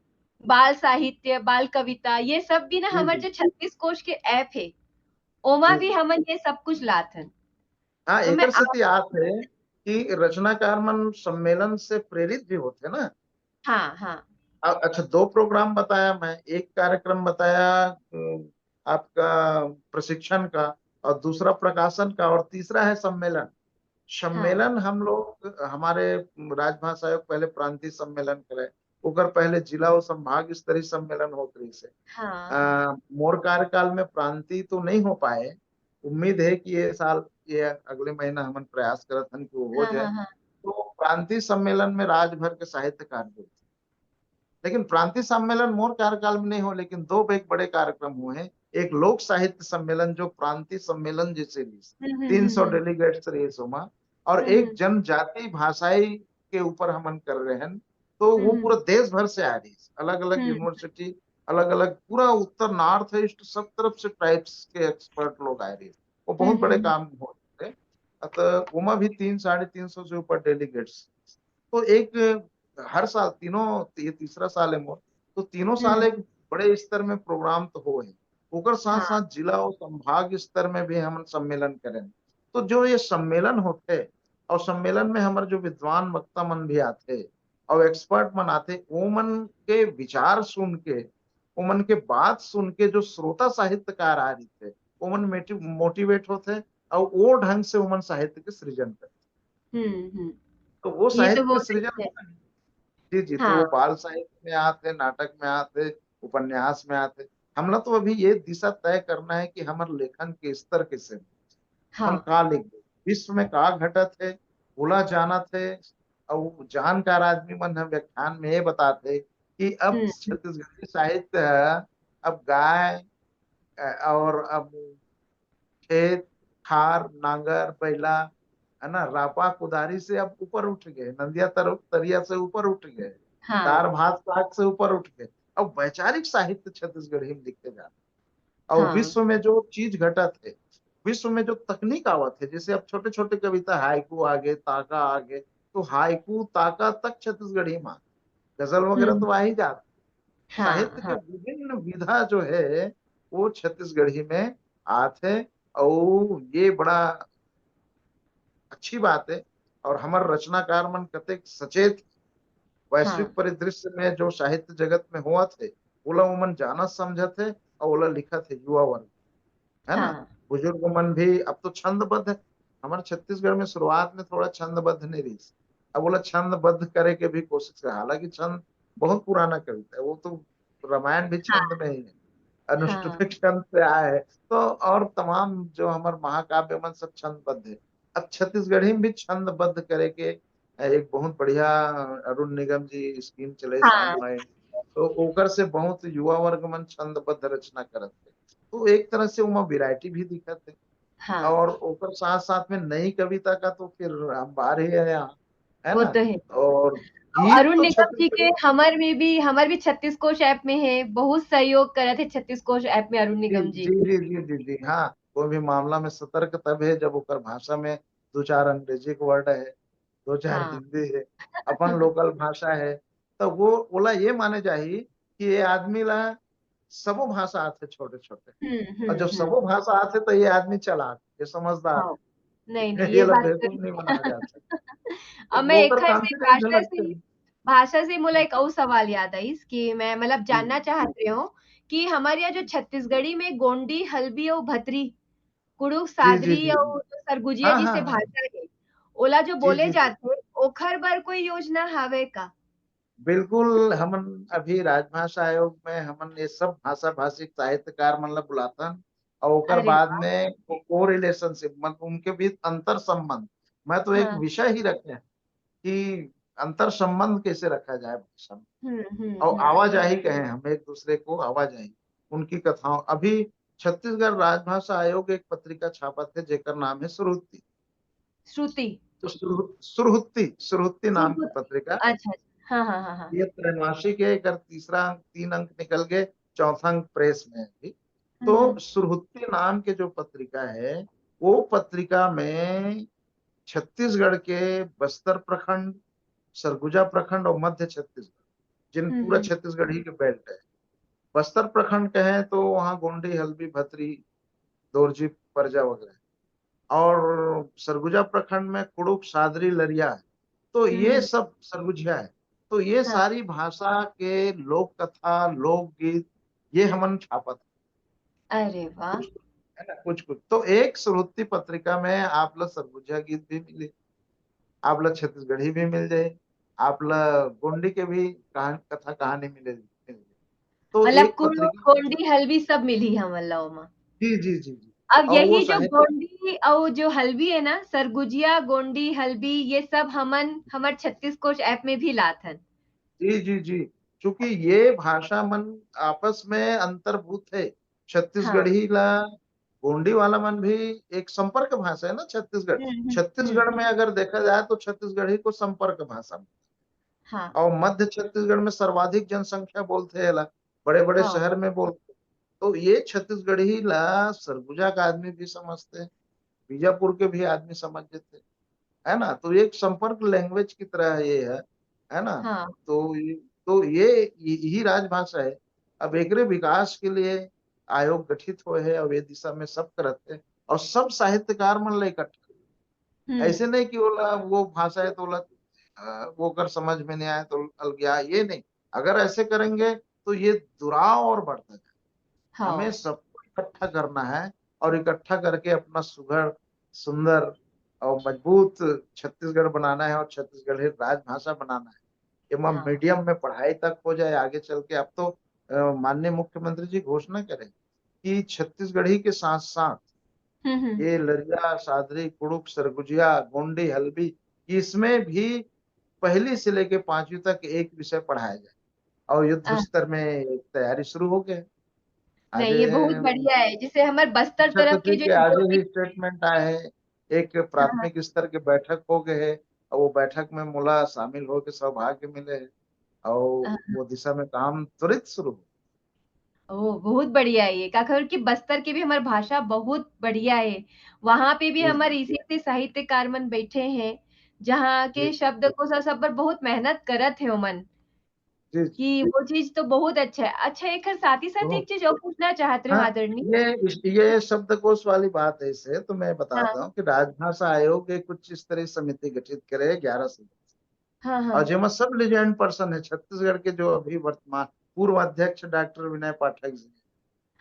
बाल साहित्य बाल कविता, ये सब भी ना जी हमारे जी जो 36 कोश के ऐप है, ओमा जी भी जी। हमन ये सब कुछ लात हन। हाँ, तो मैं एकर सेती आत है कि रचनाकार मन सम्मेलन से प्रेरित भी होते ना। हाँ हाँ अच्छा, 2 प्रोग्राम बताया मैं, एक कार्यक्रम बताया आपका प्रशिक्षण का, और दूसरा प्रकाशन का, और तीसरा है सम्मेलन। हाँ सम्मेलन हम लोग हमारे राजभाषा आयोग पहले प्रांतीय सम्मेलन करे, ओकर पहले जिला और संभाग स्तरीय सम्मेलन होत रही से। हाँ हाँ मोर कार्यकाल में प्रांतीय तो नहीं हो पाए, उम्मीद है कि ये साल, ये अगले महीना हम प्रयास करत हन कि वो हो हाँ जाए। हाँ हाँ तो प्रांतीय सम्मेलन में राज्य भर के साहित्यकार जुड़े, लेकिन प्रांतीय सम्मेलन मोर कार्यकाल में नहीं हो, लेकिन 2 एक बड़े कार्यक्रम हुए हैं। एक लोक साहित्य सम्मेलन जो प्रांतीय सम्मेलन जैसे भी, हम्म हम्म 300 हम्म डेलीगेट्स रहे सोमा, और हम्म एक जनजाति भाषाई के ऊपर हमन कर रहे हैं। तो वो हम्म पूरा देश भर से आ रही है, अलग अलग हम्म यूनिवर्सिटी, अलग अलग पूरा उत्तर नॉर्थ ईस्ट सब तरफ से ट्राइब्स के एक्सपर्ट लोग आ रहे हैं। वो हम्म बहुत बड़े हम्म काम हो रहे हैं। अतः उमा भी 300 साढ़े 300 से ऊपर डेलीगेट्स। तो एक हर साल तीनों, ये तीसरा साल है मोर, तो तीनों साल हम्म, एक बड़े स्तर में प्रोग्राम तो हो है, ओकर साथ हाँ साथ जिला और संभाग स्तर में भी हम सम्मेलन करें। तो जो ये सम्मेलन होते, और सम्मेलन में हमारे जो विद्वान वक्ता मन भी आते, और एक्सपर्ट मन आते, वो मन के विचार सुन के, वो मन के बात सुन के जो श्रोता साहित्यकार आ रही थे, वो मन मोटिवेट होते, और वो ढंग से वो मन साहित्य के सृजन करते। हम्म। तो वो ये तो साहित्य के बहुत सृजन अच्छा है। होता है। जी जी। तो वो हाँ बाल साहित्य में आते, नाटक में आते, उपन्यास में आते। हमला तो अभी ये दिशा तय करना है कि हमारे लेखन के स्तर कैसे, हमन हाँ का लिख दे, विश्व में का घटत है, बोला जाना थे। और जानकार आदमी मन हम व्याख्यान में ये बताते कि अब हम्म छत्तीसगढ़ी साहित्य है, अब गाय और अब खेत खार नांगर बैला, है ना, रापा कुदारी से अब ऊपर उठ गए, नंदिया तरिया से ऊपर उठ गए, दार हाँ भात साग से ऊपर उठ गए। अब वैचारिक साहित्य छत्तीसगढ़ी में लिखे जा रहे, और हाँ विश्व में जो चीज घटत है, विश्व में जो तकनीक आवत है, जैसे अब छोटे छोटे कविता हाइकू आगे, ताका आगे, तो हाइकू ताका तक छत्तीसगढ़ी में, गजल वगैरह हम्म तो आ ही जाता। हाँ साहित्य के हाँ विभिन्न विधा जो है वो छत्तीसगढ़ी में आते, और ये बड़ा अच्छी बात है। और हमारे रचनाकार मन कतेक सचेत, वैश्विक हाँ परिदृश्य में जो साहित्य जगत में हुआ थे, ओला उमन जानत समझत है, और ओला लिखत है युवा वर्ग, है ना। हाँ बुजुर्ग मन भी अब तो छंदबद्ध है। हमारे छत्तीसगढ़ में शुरुआत में थोड़ा छंदबद्ध नहीं रही, अब बोला छंदबद्ध करे के भी कोशिश कर, हालांकि छंद बहुत पुराना कविता है वो तो, रामायण भी छंद हाँ में ही है, अनुष्टुप हाँ छंद से आया है। तो और तमाम जो हमारे महाकाव्य मन सब छंदबद्ध है। अब छत्तीसगढ़ी में भी छंदबद्ध करे के एक बहुत बढ़िया अरुण निगम जी स्कीम चले हाँ सामने, तो ओकर से बहुत युवा वर्ग मन छंदबद्ध रचना करत है। तो एक तरह से उमा वैरायटी भी दिखत है। हाँ, और ओकर साथ साथ में नई कविता का तो फिर हम बाहर ही है यहाँ, है वो ना। तो है। और और गीत अरुण तो निगम जी के छत्तीसगढ़ी। हमर भी 36 कोश ऐप में है, बहुत सहयोग करे थे 36 कोश ऐप में अरुण जी निगम जी। जी जी जी जी जी। हाँ, कोई भी मामला में सतर्क तब है जब ओकर भाषा में 2 4 अंग्रेजी के वर्ड है, 2 4 हाँ हिंदी है, अपन लोकल भाषा है। तो वो बोला ये माने जाही कि ये आदमी ला सबो भाषा आते छोटे छोटे, और जब हम्म। सबो भाषा आते तो ये आदमी चालाक, ये समझदार हाँ नहीं नहीं, है। ये ये ला बात तो बेवकूफ नहीं बनाया जा सकता। है। तो अब मैं वो एक ओकर खर से कॉन्फिडेंस झलकते हैं। भाषा से मोला एक और सवाल याद आई कि मैं मतलब जी जानना चाहत रही हूँ कि हमारे यहाँ जो छत्तीसगढ़ी में गोंडी हल्बी और भतरी कुड़ुक जी जी सादरी जी जी। और जो सरगुजिया हाँ हाँ जिसे हाँ। भाषा है, ओला जो जी बोले जी जी। जाते ओखर बर कोई योजना हावे का? बिल्कुल, हमन अभी राजभाषा आयोग में हमन ये सब भाषा भाषिक साहित्यकार मन ला बुलाथन, और ओकर अरे बाद वाह! में को रिलेशनशिप मतलब उनके बीच अंतर संबंध। मैं तो एक हाँ। विषय ही रखे हैं कि अंतर संबंध कैसे रखा जाए भाषा में, और हुँ। आवाजाही कहें हम एक दूसरे को, आवाजाही उनकी कथाओं। अभी छत्तीसगढ़ राजभाषा आयोग एक पत्रिका छापत है जेकर नाम है सुरहुत्ती। श्रुति, तो सुरहुत्ती सुरहुत्ती नाम की सुरहुत पत्रिका। अच्छा, अच्छा। हाँ। ये त्रैमासिक है, एकर तीसरा अंक 3 अंक निकल गए, चौथा अंक प्रेस में है अभी। तो हुँ। सुरहुत्ती नाम के जो पत्रिका है, वो पत्रिका में छत्तीसगढ़ के बस्तर प्रखंड, सरगुजा प्रखंड और मध्य छत्तीसगढ़, जिन पूरा हुँ। छत्तीसगढ़ ही के बेल्ट है। बस्तर प्रखंड कहें तो वहाँ गोंडी, हल्बी, भतरी, दोरजी, परजा वगैरह, और सरगुजा प्रखंड में कुड़ुक, सादरी, लरिया है। तो ये हुँ। सब सरगुजिया है। तो ये हाँ। सारी भाषा के लोक कथा, लोकगीत, ये हमन छापत अरे वाह! कुछ है ना, कुछ कुछ तो एक सुरुत्ती पत्रिका में आपला सरगुजा गीत भी मिले, आपला छत्तीसगढ़ी भी मिल जाए, आपला गोंडी के भी कथा कहानी मिल जाए। तो मतलब एक कुड़ुक, पत्रिका में गोंडी, हल्बी सब मिली हमन ला ओमा। जी। अब और वो यही जो साहित्य गोंडी और जो हल्बी है ना, सरगुजिया, गोंडी, हल्बी ये सब हमन हमर छत्तीस कोश ऐप में भी लात हन। जी। चूंकि ये भाषा मन आपस में अंतर्भूत है। हाँ। छत्तीसगढ़ी ला गोंडी वाला मन भी एक संपर्क भाषा है ना छत्तीसगढ़। हुँ। छत्तीसगढ़ में अगर देखा जाए तो छत्तीसगढ़ी को संपर्क भाषा, हाँ, और मध्य छत्तीसगढ़ में सर्वाधिक जनसंख्या बोलते हैं ला, बड़े बड़े हाँ, शहर में बोलते। तो ये छत्तीसगढ़ी ला सरगुजा का आदमी भी समझते हैं, बीजापुर के भी आदमी समझ जाते हैं, है ना। तो एक संपर्क लैंग्वेज की तरह ये है ना। हाँ, तो ये यही राजभाषा है। अब एकरे विकास के लिए आयोग गठित हुए है और ये दिशा में सब करते हैं, और सब साहित्यकार मन ला इकट्ठा। हुँ। ऐसे नहीं कि बोला वो भाषा है तो बोला वो कर समझ में नहीं आया तो अलगया, ये नहीं। अगर ऐसे करेंगे तो ये दुराव और बढ़ता जाए। हमें हाँ, सबको इकट्ठा करना है, और इकट्ठा करके अपना सुघड़, सुंदर और मजबूत छत्तीसगढ़ बनाना है, और छत्तीसगढ़ी राजभाषा बनाना है। एवं हाँ। मीडियम में पढ़ाई तक हो जाए आगे चल के। अब तो माननीय मुख्यमंत्री जी घोषणा करें कि छत्तीसगढ़ी के साथ साथ हुँ। ये लरिया, सादरी, कुड़ुक, सरगुजिया, गोंडी, हल्बी, इसमें भी पहली से लेके 5वीं तक एक विषय पढ़ाया जाए, और युद्ध अ, स्तर में तैयारी शुरू हो गई। आज नहीं ये बहुत बढ़िया है, जैसे हमारे बस्तर शिक्षक तरफ के जी जो के आज जो भी ही स्टेटमेंट आए हैं। एक हाँ, प्राथमिक स्तर के बैठक हो गए है, और वो बैठक में मुला शामिल होकर सौभाग्य मिले है, और हाँ। वो दिशा में काम त्वरित शुरू हो। ओह! बहुत बढ़िया है ये। का कहूँ कि बस्तर की भी हमार भाषा बहुत बढ़िया है। वहाँ पे भी जी हमारे इसी साहित्यकार मन बैठे हैं, जहाँ जी के शब्दकोश सब पर बहुत मेहनत करत है ओमन, जी जी। कि वो चीज़ तो बहुत अच्छा है। अच्छा एक साथ ही साथ तो एक चीज़ और पूछना चाहत रही हूँ हाँ, आदरणीय। ये शब्दकोश वाली बात है। इसे तो मैं बताता हाँ, हूँ कि राजभाषा आयोग एक उच्च स्तरीय समिति गठित करे 11 सदस्य, और हाँ। जेमा सब लिजेंड पर्सन है छत्तीसगढ़ के, जो अभी वर्तमान पूर्व अध्यक्ष डॉक्टर विनय पाठक जी,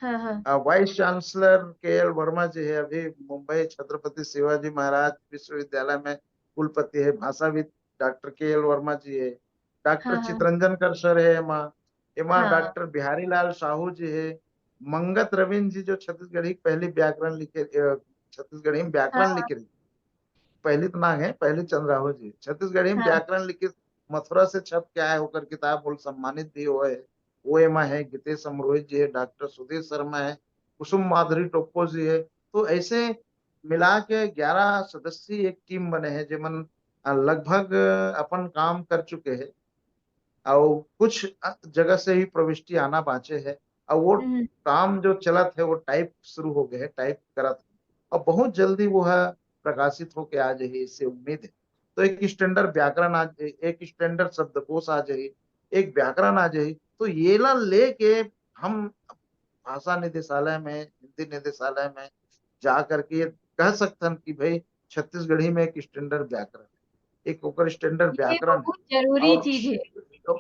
हाँ। वाइस चांसलर के एल वर्मा जी है, अभी मुंबई छत्रपति शिवाजी महाराज विश्वविद्यालय में कुलपति है, भाषाविद डॉक्टर के एल वर्मा जी है, डॉक्टर हाँ। चितरंजन कर सर है एमा, एमा हाँ। डॉक्टर बिहारी लाल साहू जी है, मंगत रविंद्र जी जो छत्तीसगढ़ी की पहली व्याकरण लिखे, छत्तीसगढ़ी में व्याकरण हाँ। लिखे, पहली तो ना है, पहली चंद्राहू जी छत्तीसगढ़ी में हाँ। व्याकरण लिखित, मथुरा से छप के आए होकर किताब बोल सम्मानित भी हुए। वो एमा है गीतेश अमरोही जी है, डॉक्टर सुधीर शर्मा है, कुसुम माधुरी टोप्पो जी है। तो ऐसे मिला के 11 सदस्यीय एक टीम बने हैं, जिमन लगभग अपन काम कर चुके हैं, और कुछ जगह से ही प्रविष्टि आना बाँचे है, और वो हुँ। काम जो चलत है वो टाइप शुरू हो गए है, टाइप करत है, और बहुत जल्दी वो है प्रकाशित होके आ जाही, इससे उम्मीद है। तो एक स्टैंडर्ड व्याकरण आ जाही, एक स्टैंडर्ड शब्दकोश आ जाही, एक व्याकरण आ जाही। तो ये ला लेके हम भाषा निदेशालय में, हिंदी निदेशालय में जा करके ये कह सकथन कि भाई छत्तीसगढ़ी में एक स्टैंडर्ड व्याकरण है, एक ओकर स्टैंडर्ड ये व्याकरण है, बहुत ज़रूरी और चीज़ है।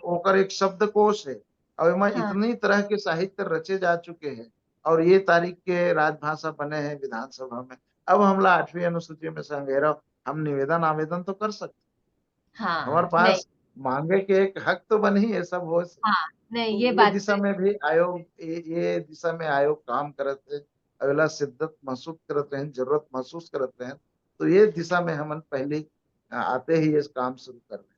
ओकर एक शब्दकोश है, और एमा हाँ, इतनी तरह के साहित्य रचे जा चुके हैं, और ये तारीख के राजभाषा बने हैं विधानसभा में। अब हमला 8वीं अनुसूची में संग्रह, हम निवेदन आवेदन तो कर सकते, हमारे नहीं, पास मांगे के एक हक तो बन ही है सब हो से। हाँ, नहीं तो ये ये बात तो दिशा है। में भी आयोग, ये दिशा में आयोग काम करत है, अवेला शिद्दत महसूस करते हैं, जरूरत महसूस करते हैं, तो ये दिशा में हम पहले आते ही ये काम शुरू कर रहे हैं।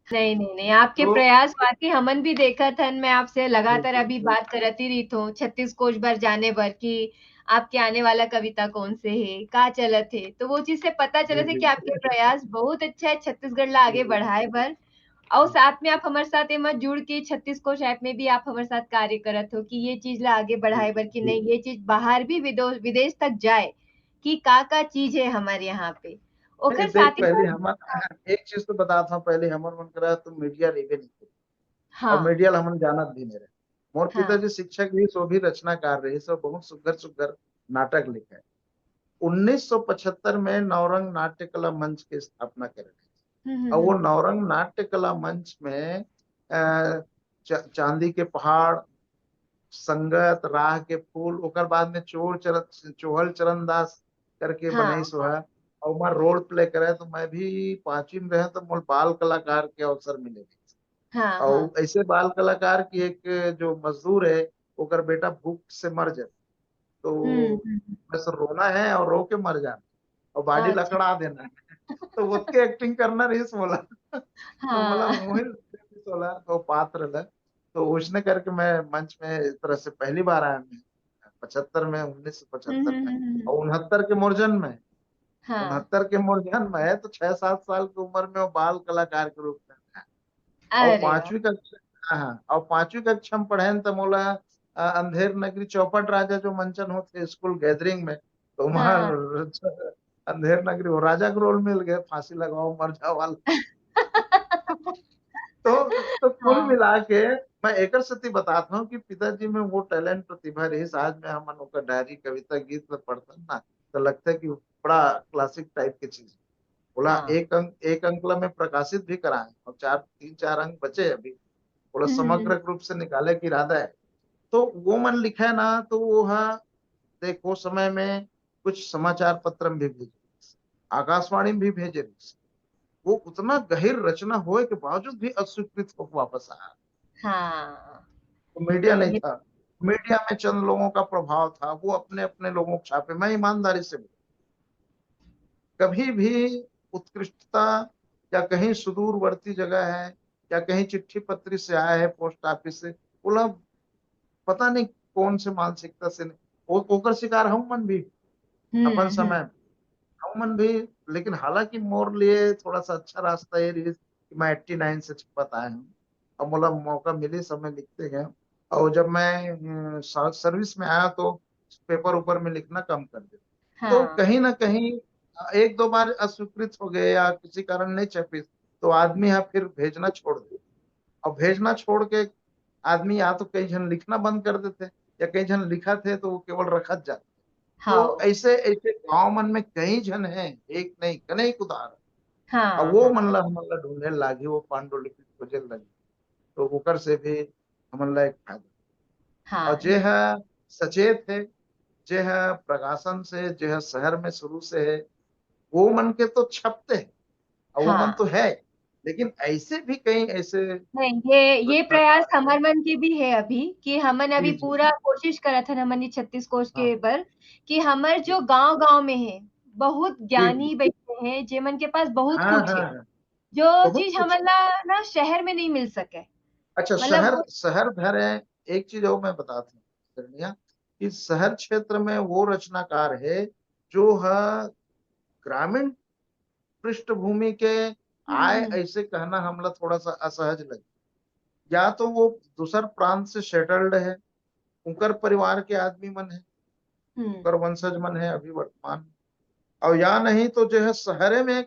नहीं नहीं नहीं, आपके तो प्रयास वाकई हमन भी देखा था। मैं आपसे जी लगातार जी अभी बात करती रही थो 36 कोश भर जाने भर कि आपके आने वाला कविता कौन से है का चलत है, तो वो चीज से पता चला जी थे जी कि आपके प्रयास बहुत अच्छा है छत्तीसगढ़ ला जी आगे जी बढ़ाए भर। और साथ में आप हमारे साथ एमा जुड़ के 36 कोश ऐप में भी आप हमारे साथ कार्य करत हो कि ये चीज ला आगे जी बढ़ाए भर कि जी। नहीं ये चीज बाहर भी विदेश तक जाए कि का चीज है हमारे यहाँ पे। नहीं, ओकर देख साथ ही पहले साथ हमार एक चीज तो बताता हूँ, पहले हमर मन करा तो मीडिया लेवे नहीं थे, और हाँ मीडिया हमन जानत भी नहीं रहे। मोर हाँ पिताजी शिक्षक भी, सो भी रचनाकार रहे, सो बहुत सुघर सुघर नाटक लिखे। 1975 में नवरंग नाट्य कला मंच की स्थापना करे, और वो हम्म। नवरंग नाट्य कला मंच में चांदी के पहाड़, संगत, राह के फूल, ओकर बाद में चोहल चरण दास करके हाँ बनाई सो है। और मैं रोल प्ले करे तो मैं भी 5वीं में रहे तो मोल बाल कलाकार के अवसर मिले। हाँ हाँ। और ऐसे बाल कलाकार की एक जो मजदूर है, ओकर बेटा भूख से मर जाए, तो हम्म। बस रोना है और रो के मर जाना, और बॉडी अच्छा। लकड़ा देना है। तो उसके एक्टिंग करना रही बोला। तो मतलब हाँ। मोहित बोला तो पात्र ल, तो उसने करके मैं मंच में इस तरह से पहली बार आया मैं 75 में, 1975 में। और 69 के मोर जन्म में, हाँ। 69 के मोर जन्म है, तो 6-7 साल की उम्र में वो बाल कलाकार के रूप में आया। और अरे वाह! 5वीं कक्षा, हाँ, और 5वीं कक्षा में पढ़े तो मोला अंधेर नगरी चौपट राजा जो मंचन होते स्कूल गैदरिंग में, तो हाँ, वहां हाँ। अंधेर नगरी वो राजा के रोल मिल गए, फांसी लगाओ मर जाओ वाला। तो कुल हाँ, मिला के मैं एक सती बताता हूँ कि पिताजी में वो टैलेंट प्रतिभा रही, आज में हम का डायरी कविता गीत में पढ़ता ना, तो लगता है कि बड़ा क्लासिक टाइप की चीज। बोला हाँ। एक अंकल में प्रकाशित भी कराए, और 3-4 अंक बचे अभी। बोला हुँ, हुँ, हुँ। समग्र रूप से निकाले की इरादा है। तो वो मन लिखा है ना, तो वो है, देखो समय में कुछ समाचार पत्र में भी भेजे, आकाशवाणी में भी भेजे, वो उतना गहिर रचना होए के बावजूद भी अस्वीकृत होकर वापस आया। हाँ। तो मीडिया नहीं नहीं ये था, मीडिया में चंद लोगों का प्रभाव था, वो अपने अपने लोगों को छापे। मैं ईमानदारी से कभी भी उत्कृष्टता या कहीं सुदूरवर्ती जगह है, या कहीं चिट्ठी पत्री से आया है पोस्ट ऑफिस से, बोला पता नहीं कौन से मानसिकता से ओकर शिकार हम मन भी अपन हुँ, हुँ। समय हम मन भी। लेकिन हालांकि मोर लिए थोड़ा सा अच्छा रास्ता ये रही कि मैं 89 से छपत आया हूँ, और मोला मौका मिले समय लिखते गए। और जब मैं सर्विस में आया तो पेपर ऊपर में लिखना कम कर दिया। तो हाँ। कहीं ना कहीं 1-2 बार अस्वीकृत हो गए या किसी कारण नहीं छपी, तो आदमी यहाँ फिर भेजना छोड़ दे। और भेजना छोड़ के आदमी या तो कई जन लिखना बंद कर देते, या कई जन लिखा थे तो वो केवल रखत जाते। तो हाँ। ऐसे ऐसे गांव मन में कई जन हैं, एक नहीं कनेक उदाहरण। अब हाँ, वो हाँ। हमन ला ढूंढे लागी, वो पांडुलिपि खोजे लगी, तो ओकर से भी हमन ला एक फायदा। और हाँ, जे है सचेत है, जे है प्रकाशन से, जे है शहर में शुरू से है, वो मन के तो छपते हैं, और वो मन हाँ। तो है। लेकिन ऐसे भी कई ऐसे नहीं, ये प्रयास रचनाकार है। हमर मन के भी है अभी कि हमन जी अभी जी पूरा कोशिश करत हन हमन 36 कोष हाँ के बर कि हमर जी जो गाँव-गाँव में है, बहुत जी जी ज्ञानी बैठे हैं, जेमन के पास बहुत हाँ कुछ हाँ है, हाँ, जो बहुत चीज़ कुछ। हमन ला ना शहर में नहीं मिल सके। अच्छा, मतलब शहर वो शहर भर है। एक चीज और मैं बताता हूँ कन्या, कि शहर क्षेत्र में वो रचनाकार है जो है ग्रामीण पृष्ठभूमि के हुँ, आए, हुँ। ऐसे कहना हमला थोड़ा सा असहज लगे। या तो वो दूसर प्रांत से सेटल्ड है, उनकर परिवार के आदमी मन है, हुँ। उनकर वंशज मन है अभी वर्तमान में। और या नहीं तो जो है शहरे में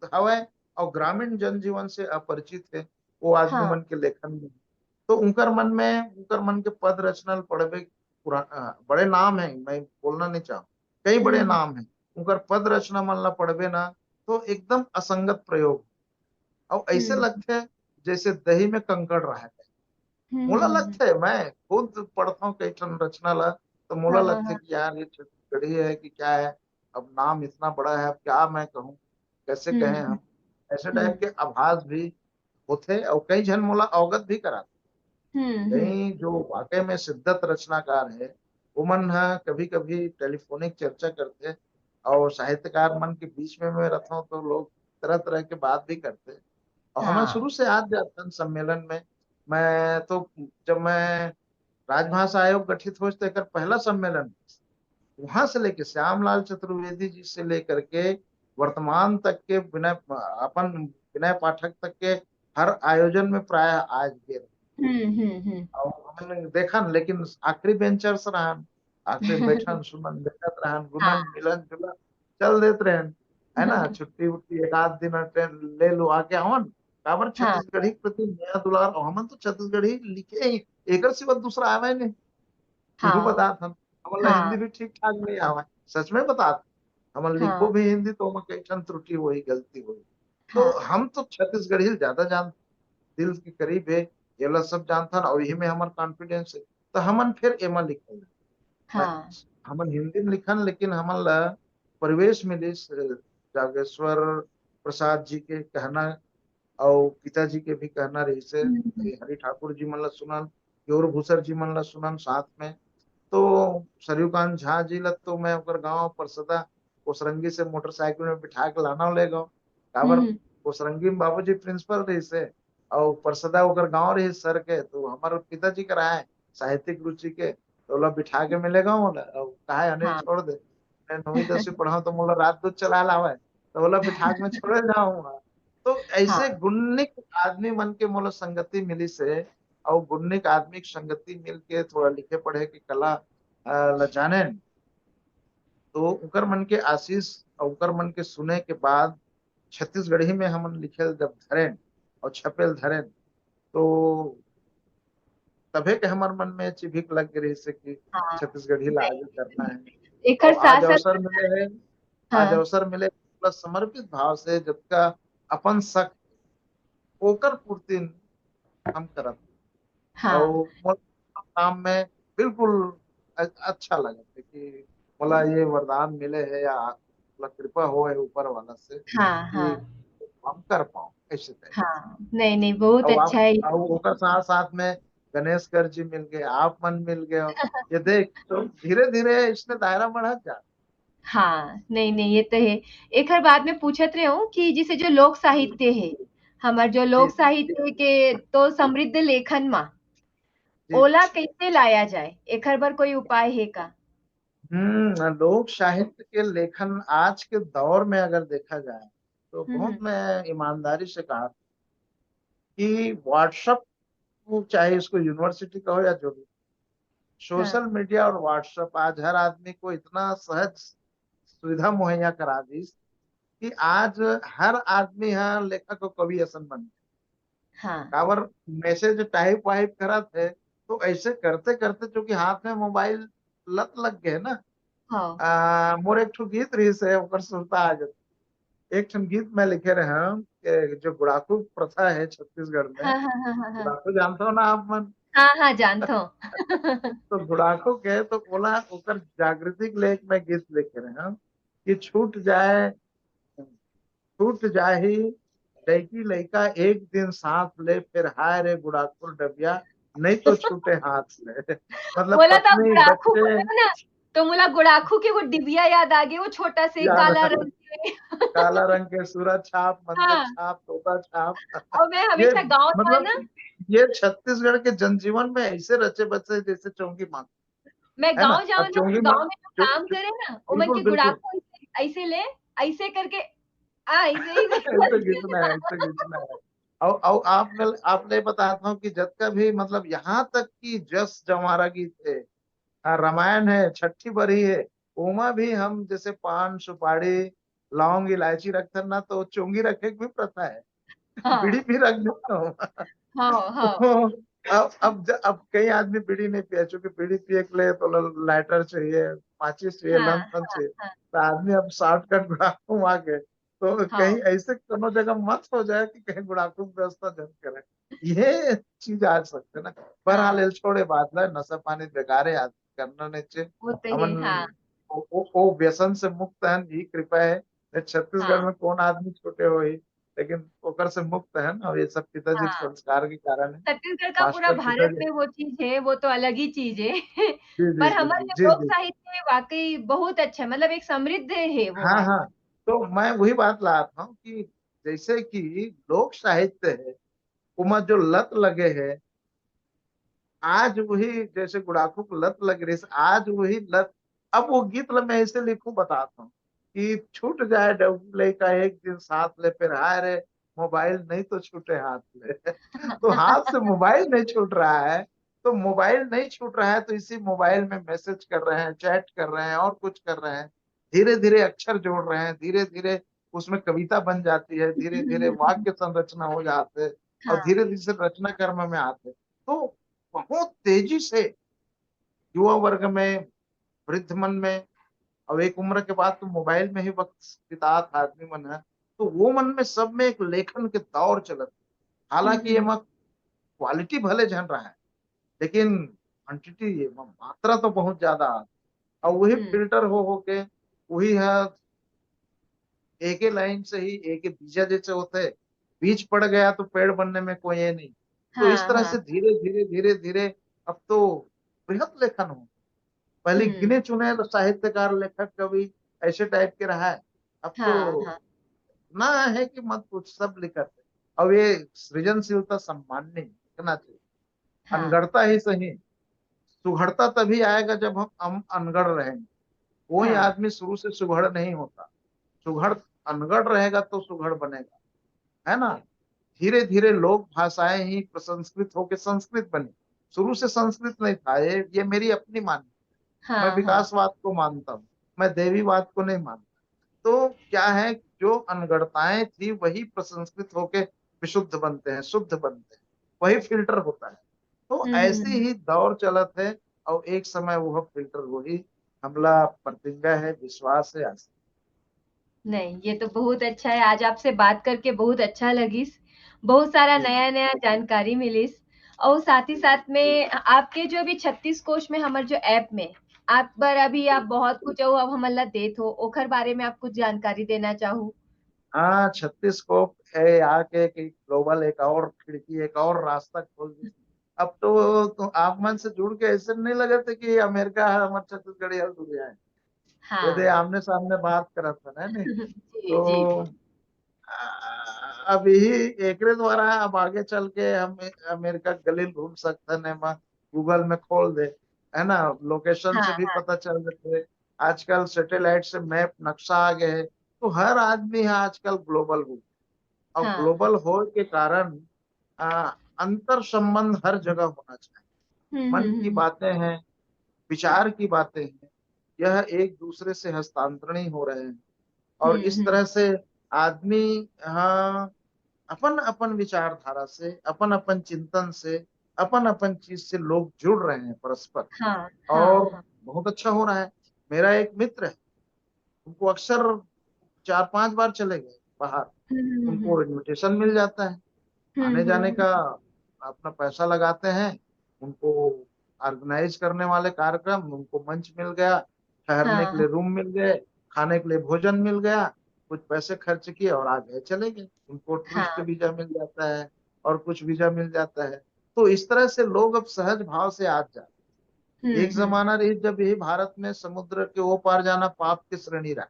हवे, और ग्रामीण जनजीवन से अपरिचित है, वो आदमी हाँ। मन के लेखन में। तो उनकर मन के पद रचना पढ़वे बड़े नाम है, मैं बोलना नहीं चाहूँ, कई हुँ, बड़े हुँ। नाम है। उनकर पद रचना मन ला पढ़वे ना, तो एकदम असंगत प्रयोग, और ऐसे हुँ। लगते है जैसे दही में कंकड़ रहा है। हुँ, मोला हुँ, हुँ। लगता है, मैं खुद पढ़ता हूँ कई ठन रचना ला, तो मोला हाँ, हाँ, लगता है हाँ। कि यार ये छत्तीसगढ़ी है कि क्या है। अब नाम इतना बड़ा है, अब क्या मैं कहूँ, कैसे हुँ, कहें हुँ। हम। ऐसे हुँ। टाइप के आभास भी होते, और कई जन मोला अवगत भी कराते। हुँ, हुँ। कई जो वाकई में शिद्दत रचनाकार है, वो मन है कभी कभी टेलीफोनिक चर्चा करते, और साहित्यकार मन के बीच में मैं रहता हूँ तो लोग तरह तरह के बात भी करते। और हमें हाँ शुरू से आज अध्ययन सम्मेलन में, मैं तो जब मैं राजभाषा आयोग गठित हो तो एक पहला सम्मेलन, वहां से लेके श्यामलाल चतुर्वेदी जी से लेकर के वर्तमान तक के विनय, अपन विनय पाठक तक के हर आयोजन में प्राय आज गए। हम्म। और हमने देखा न, लेकिन आखिरी बेंचर्स रहन, आखिरी बैठन सुमन देखत रहन, हाँ गुनन मिलन जुलन चल देत रहन, है ना। छुट्टी उट्टी एक आध दिन ट्रेन ले लो आके हमन, काबर हाँ छत्तीसगढ़ी के प्रति नया दुलार, और हमन तो छत्तीसगढ़ी लिखे ही, एकर सिवा दूसरा आवे नहीं। तू हाँ बतात हम, हमन ला हिंदी हाँ भी ठीक ठाक नहीं आवे, सच में बतात। हमन लिखो हाँ भी हिंदी तो ओमा कईठन त्रुटि हुई, गलती हुई। तो हाँ हम तो छत्तीसगढ़ी ज्यादा जान, दिल के करीब है, ये लोग सब जानता ना, और यही में हमार कॉन्फिडेंस है। तो हमन फिर एमा लिखल, हाँ हमन हिंदी में लिखन, लेकिन हमन ला परिवेश मिली जागेश्वर प्रसाद जी के कहना, और पिताजी के भी कहना रही से, हम्म हरि ठाकुर जी मन ला सुनन, योर भूसर जी मन ला सुनन साथ में। तो सरयुकांत झा जी ला तो मैं ओकर गांव परसदा कोसरंगी से मोटरसाइकिल में बिठा के लाना ले गो, काबर हम्म कोसरंगी में बाबूजी प्रिंसिपल रही से, और परसदा ओकर गांव रही सर के, तो हमारे पिताजी कराए साहित्यिक रुचि के, तो ओला बिठा के मिलेगा मोला, और कहा अनिल हाँ छोड़ दे, मैं 9वीं 10वीं पढ़ा तो मोला रात दूध चला लावे, तो ओला बिठा के मैं छोड़े जाऊंगा। तो ऐसे हाँ गुण्निक आदमी मन के मोला संगति मिली से, और गुण्निक आदमी की संगति मिल के थोड़ा लिखे पढ़े की कला ल जाने, तो उकर मन के आशीष और उकर मन के सुने के बाद छत्तीसगढ़ी में हमन लिखे जब धरेन और छपेल धरेन, तो तभे के हमार मन में चिभिक लग गई से कि हाँ छत्तीसगढ़ी ला नहीं आगे करना है। एकर और साथ आज साथ अवसर मिले है, आज हाँ अवसर मिले प्लस समर्पित भाव से जबका अपन सक ओकर पूर्ति हम करत, और हाँ मोला काम में बिल्कुल अच्छा लगा था कि मोला ये वरदान मिले है, या मोला कृपा हो है ऊपर वाला से हाँ हाँ कि हम कर पाऊं ऐसे टाइप। हाँ नहीं नहीं बहुत और अच्छा आप, है। और ओकर साथ साथ में गणेश कर जी मिल गए, आप मन मिल गए हो। ये देख तो धीरे धीरे इसमें दायरा बढ़ा जा। हाँ नहीं नहीं ये तो है। एक हर बात में पूछत रहे हूँ कि जैसे जो लोक साहित्य है, हमार जो जी लोक साहित्य के तो समृद्ध लेखन मा जी जी। ओला कैसे लाया जाए, एक हर बार कोई उपाय है का? लोक साहित्य के लेखन आज के दौर में अगर देखा जाए, तो बहुत हम्म मैं ईमानदारी से कहा कि व्हाट्सएप, चाहे इसको यूनिवर्सिटी कहो या जो भी, हाँ सोशल मीडिया और व्हाट्सएप आज हर आदमी को इतना सहज सुविधा मुहैया करा दी कि आज हर आदमी यहाँ लेखक और कवि असन बन गया। हाँ काबर मैसेज टाइप वाइप करा थे, तो ऐसे करते करते चूंकि हाथ में मोबाइल लत लग गए ना। हाँ मोर एक ठो गीत रही से ओकर सुरता आ जाती। एक ठन गीत में लिखे रहे हम कि जो गुड़ाखू प्रथा है छत्तीसगढ़ में, हाँ हाँ हाँ हाँ हाँ गुड़ाखू जानते हो ना आप मन। हाँ हाँ जानता हूँ। तो गुड़ाखू के तो बोला ओकर जागृतिक लेख में गीत लिखे रहे हम कि छूट जाही लड़की लड़का एक दिन साथ ले, फिर हाय रे गुड़ाखुर डबिया, नहीं तो छूटे हाथ से। मतलब बोला था पत्नी गुड़ाखू बच्चे बोला ना, तो मुला गुड़ाखू के वो डिबिया याद आ गई, वो छोटा से याद काला आ, रंग के। काला रंग के सूरज छाप, मंदिर हाँ छाप, तोता छाप। और मैं ये हमेशा गाँव था मतलब ना, ये छत्तीसगढ़ के जनजीवन में ऐसे रचे बसे जैसे चौंकी माँ, मैं है ना। गाँव जाऊँ अब ना तो चौंकी माँ गाँव में जो काम करे ना ओमन बिल्कुल के बिल्कुल गुड़ाखू ऐसे ले, ऐसे करके ऐसे ही ऐसे खींचना है, ऐसे खींचना है। और आपने बताता हूँ कि जब का भी मतलब यहाँ तक कि जस जमारा गीत है, रामायण है, छठी बरी है, उमा भी हम जैसे पान सुपारी लौंग इलायची रखते हैं ना, तो चोंगी रखे की भी प्रथा है। बीड़ी हाँ भी रख देता हूँ। हाँ हाँ तो अब कई आदमी बीड़ी नहीं पिया, चूंकि बीड़ी पिए के लिए तो लाइटर चाहिए, माचिस चाहिए, हाँ लमसम हाँ चाहिए, हाँ तो आदमी अब शॉर्टकट गुड़ाखू आ गए। तो हाँ कहीं ऐसे कोनो जगह मत हो जाए कि कहीं गुड़ाखू की व्यवस्था जन करे, ये चीज आ सकते ना। बहरहाल हाँ ये छोड़े बात है, नशा पानी बेकार है, आदमी करना नहीं चाहिए। वो तो है हमन हाँ वो व्यसन से मुक्त है, यही कृपा है। छत्तीसगढ़ हाँ में कौन आदमी छोटे हो ही, लेकिन ओकर से मुक्त है ना, ये सब पिताजी के हाँ, संस्कार के कारण है। छत्तीसगढ़ का पूरा मास्टर भारत पिताजी। में वो चीज़ है, वो तो अलग ही चीज़ है। जी जी पर जी हमारा जी जो जी लोक जी। साहित्य है वाक़ई बहुत अच्छा है, मतलब एक समृद्ध है वो हाँ आज। हाँ। तो मैं वही बात ला रहा हूँ कि जैसे कि लोक साहित्य है, उमा जो लत लगे है, आज वही जैसे गुड़ाखू को लत लग रही है, आज वही लत। अब वो गीत मैं ऐसे लिखूं बताता हूँ कि छूट जाए डबले का एक दिन साथ ले, फिर हाय रे मोबाइल नहीं तो छूटे हाथ ले। तो हाथ से मोबाइल नहीं छूट रहा है। तो मोबाइल नहीं छूट रहा है तो इसी मोबाइल में मैसेज कर रहे हैं, चैट कर रहे हैं और कुछ कर रहे हैं। धीरे धीरे अक्षर जोड़ रहे हैं, धीरे धीरे उसमें कविता बन जाती है, धीरे धीरे वाक्य संरचना हो जाते हैं, और हाँ, धीरे धीरे रचना कर्म में आते हैं। तो बहुत तेजी से युवा वर्ग में, वृद्ध मन में, अब एक उम्र के बाद तो मोबाइल में ही वक्त बितात आदमी मन है। तो वो मन में सब में एक लेखन के दौर चलत। हुँ, हालांकि ये हुँ, क्वालिटी भले झन रहा है, लेकिन क्वांटिटी ये मात्रा तो बहुत ज्यादा है। और वही हुँ, फिल्टर हो के वही है। एक ही लाइन से ही एक ही बीजा जैसे होते हैं, बीज पड़ गया तो पेड़ बनने में कोई ये नहीं। तो इस हाँ, तरह हाँ, से धीरे धीरे धीरे धीरे अब तो बृहद लेखन हो। पहले हुँ, गिने चुने तो साहित्यकार लेखक कवि ऐसे टाइप के रहा है। अब हाँ, तो हाँ, ना है कि मत कुछ सब लिखत है। अब ये सृजनशीलता सम्माननीय लिखना चाहिए। हाँ, अनगढ़ता ही सही, सुघड़ता तभी आएगा जब हम अनगढ़ रहेंगे। कोई हाँ, आदमी शुरू से सुघड़ नहीं होता। सुघड़ अनगढ़ रहेगा तो सुघड़ बनेगा, है ना। धीरे धीरे लोक भाषाएं ही प्रसंस्कृत होकर संस्कृत बनी। शुरू से संस्कृत नहीं था। ये मेरी अपनी मान्यता। मैं हाँ, हाँ, विकासवाद को मानता हूँ, मैं देवीवाद को नहीं मानता। तो क्या है, जो अनगढ़ताएं थी वही प्रसंस्कृत होके विशुद्ध बनते हैं, शुद्ध बनते हैं, वही फिल्टर होता है। तो हुँ, हुँ, ऐसे हुँ। ही दौर चलत है। और एक समय वह फिल्टर वही हमला प्रतिज्ञा है, विश्वास है, आस्था। नहीं, ये तो बहुत अच्छा है, आज आपसे बात करके बहुत अच्छा लगिस। बहुत सारा जी जी नया-नया जानकारी मिलिस और साथ ही जी साथ में आपके जो अभी 36 कोष में हमर जो ऐप में, आप बर अभी आप जी। बहुत कुछ अउ अब हमन ला देत हो, ओखर बारे में आप कुछ जानकारी देना चाहू? हाँ, छत्तीस को है आके कि ग्लोबल एक और खिड़की, एक और रास्ता खोल दी। अब तो आप मन से जुड़ के ऐसे नहीं लगे थे कि अमेरिका है हमारे छत्तीसगढ़ या दुनिया है। यदि हाँ। आमने सामने बात करत था ना नहीं। जी, जी, तो जी। अब यही एकरे द्वारा अब आगे चल के हम अमेरिका गली घूम सकते हैं। गूगल में खोल दे, है ना, लोकेशन हाँ, से भी हाँ, पता चल जाते। आजकल सैटेलाइट से मैप नक्शा आ गए है। तो हर आदमी है आजकल ग्लोबल हो। और हाँ। ग्लोबल हो के कारण आ, अंतर संबंध हर जगह होना चाहिए। हुँ, मन हुँ, की हुँ, बातें हैं, विचार की बातें हैं, यह एक दूसरे से हस्तांतरण हो रहे हैं। हुँ, और इस हुँ, तरह से आदमी, हाँ, अपन अपन विचारधारा से, अपन अपन चिंतन से, अपन अपन चीज से लोग जुड़ रहे हैं परस्पर। हाँ, हाँ, और हाँ। बहुत अच्छा हो रहा है। मेरा एक मित्र है, उनको अक्सर 4-5 बार चले गए बाहर, हुँ, हुँ, हुँ, उनको इनविटेशन मिल जाता है हुँ, आने हुँ, जाने हुँ। का। अपना पैसा लगाते हैं, उनको ऑर्गेनाइज करने वाले कार्यक्रम, उनको मंच मिल गया, ठहरने हाँ, के हाँ, लिए रूम मिल गए, खाने के लिए भोजन मिल गया, कुछ पैसे खर्च किए और आ गए, चले गए। उनको टूरिस्ट हाँ। वीजा मिल जाता है और कुछ वीजा मिल जाता है। तो इस तरह से लोग अब सहज भाव से आ जाते हैं। हुँ, एक हुँ, जमाना रही जब यही भारत में समुद्र के ओ पार जाना पाप की श्रेणी रहा।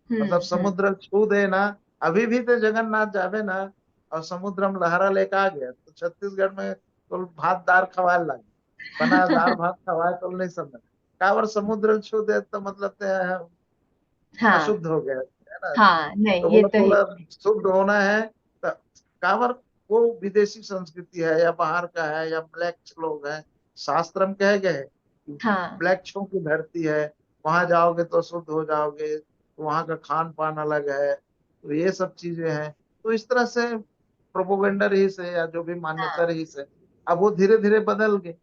हुँ, मतलब हुँ। समुद्र छू देना। अभी भी तो जगन्नाथ जावे ना, और समुद्र में लहरा लेके आ गया तो छत्तीसगढ़ में तो भात दार खवाए लगे। बना दार भात खवाए तो नहीं समझ। कावर समुद्र छू दे तो मतलब ते हाँ, अशुद्ध हो गया, है ना। हाँ, तो नहीं ये बोला तो है। थोड़ा शुद्ध होना है तो कावर वो विदेशी संस्कृति है या बाहर का है या ब्लैक लोग हैं। शास्त्र में कहे गए हाँ, ब्लैक छो की धरती है, वहां जाओगे तो शुद्ध हो जाओगे, तो वहां का खान पान अलग है। तो ये सब चीजें हैं। तो इस तरह से प्रोपोगंडा रही से या जो भी मान्यता हाँ, रही से, अब वो धीरे धीरे बदल गए।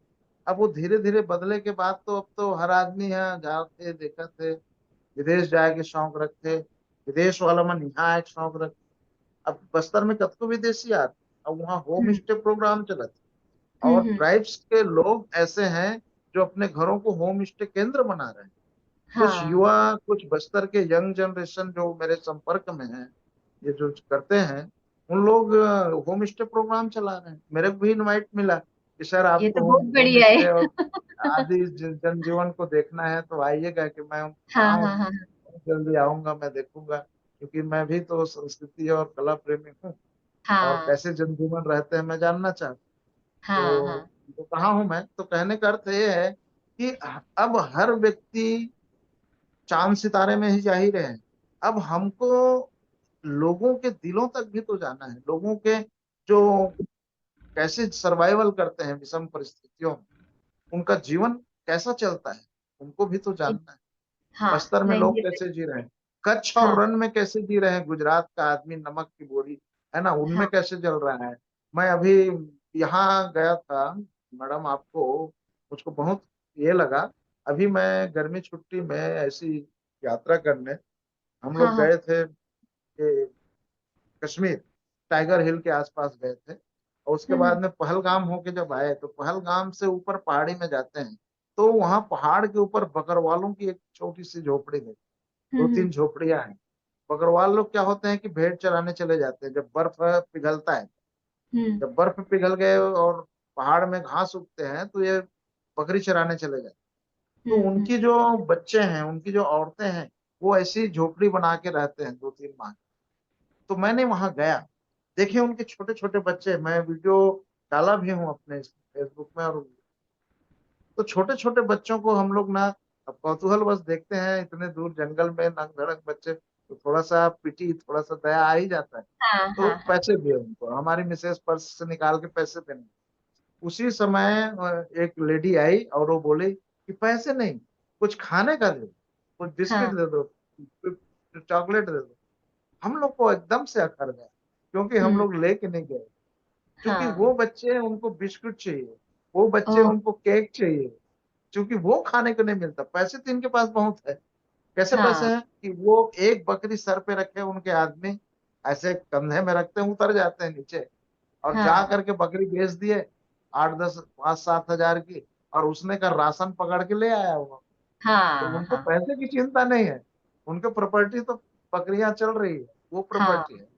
अब वो धीरे धीरे बदले के बाद तो अब तो हर आदमी है जाते देखा थे, विदेश जाए के शौक रखते, विदेश वाला मन यहाँ आए के शौक रखते। अब बस्तर में कतको विदेशी आते, अब वहाँ होम हुँ, स्टे प्रोग्राम चलते। हुँ, और हुँ। ट्राइब्स के लोग ऐसे हैं जो अपने घरों को होम स्टे केंद्र बना रहे हैं। कुछ हाँ, युवा, कुछ बस्तर के यंग जनरेशन जो मेरे संपर्क में है, ये जो करते हैं, उन लोग होम स्टे प्रोग्राम चला रहे हैं। मेरे को भी इनवाइट मिला कि सर ये आपको तो होम बहुत होम बढ़िया स्टे है। और आदि जनजीवन को देखना है तो आइएगा। कि मैं हाँ, हाँ, हाँ, हाँ, जल्दी आऊंगा, मैं देखूंगा, क्योंकि मैं भी तो संस्कृति और कला प्रेमी हूँ और हाँ, कैसे जनजीवन रहते हैं मैं जानना चाहता हाँ, हूँ। हाँ, तो कहाँ हूँ मैं, तो कहने का अर्थ ये है कि अब हर व्यक्ति चांद सितारे में ही जा ही रहे हैं। अब हमको लोगों के दिलों तक भी तो जाना है, लोगों के जो कैसे सर्वाइवल करते हैं विषम परिस्थितियों में, उनका जीवन कैसा चलता है, उनको भी तो नहीं, जानना है। हाँ, बस्तर में नहीं लोग ये कैसे जी रहे हैं, कच्छ हाँ, और रन में कैसे जी रहे हैं, गुजरात का आदमी नमक की बोरी है ना, हाँ, उनमें कैसे जल रहा है। मैं अभी यहाँ गया था मैडम, आपको मुझको बहुत ये लगा। अभी मैं गर्मी छुट्टी में ऐसी यात्रा करने हम हाँ, लोग हाँ, गए थे, ये कश्मीर टाइगर हिल के आसपास गए थे। और उसके हुँ, बाद हुँ, में पहलगाम होके जब आए तो पहलगाम से ऊपर पहाड़ी में जाते हैं, तो वहां पहाड़ के ऊपर बकरवालों की एक छोटी सी झोपड़ी है, हुँ, दो हुँ, तीन झोपड़ियां हैं। बकरवाल लोग क्या होते हैं कि भेड़ चराने चले जाते हैं जब बर्फ पिघलता है। हुँ, जब बर्फ पिघल गए और पहाड़ में घास उगते हैं तो ये बकरी चराने चले जाते हैं। तो हुँ, हुँ, उनकी जो बच्चे हैं, उनकी जो औरतें हैं, वो ऐसी झोपड़ी बना के रहते हैं 2-3 माह। तो मैंने वहां गया, देखिए उनके छोटे छोटे बच्चे, मैं वीडियो डाला भी हूँ अपने फेसबुक में। और तो छोटे छोटे बच्चों को हम लोग ना, अब कौतूहल बस देखते हैं, इतने दूर जंगल में नंग धड़क बच्चे, तो थोड़ा सा पिटी, थोड़ा सा दया आ ही जाता है। हाँ, तो हाँ, हाँ, पैसे दिए उनको, हमारी मिसेस पर्स से निकाल के पैसे देने। उसी समय एक लेडी आई और वो बोली कि पैसे नहीं, कुछ खाने का दे दो, कुछ बिस्किट हाँ, दे दो, चॉकलेट दे दो। हम लोग को एकदम से अखर गया, क्योंकि हम हुँ, लोग लेके नहीं गए। क्योंकि हाँ, वो बच्चे उनको बिस्कुट चाहिए, वो बच्चे ओह! उनको केक चाहिए, क्योंकि वो खाने को नहीं मिलता। पैसे तो इनके पास बहुत है। कैसे हाँ, पैसे हैं कि वो एक बकरी सर पे रखे, उनके आदमी ऐसे कंधे में रखते हैं, उतर जाते हैं नीचे और जा हाँ, करके बकरी बेच दिए 8-10 5-7 हजार की, और उसने का राशन पकड़ के ले आया हुआ। तो हाँ, उनको हाँ, पैसे की चिंता नहीं है, उनके प्रॉपर्टी तो बकरियां चल रही है, वो हाँ, प्रॉपर्टी है।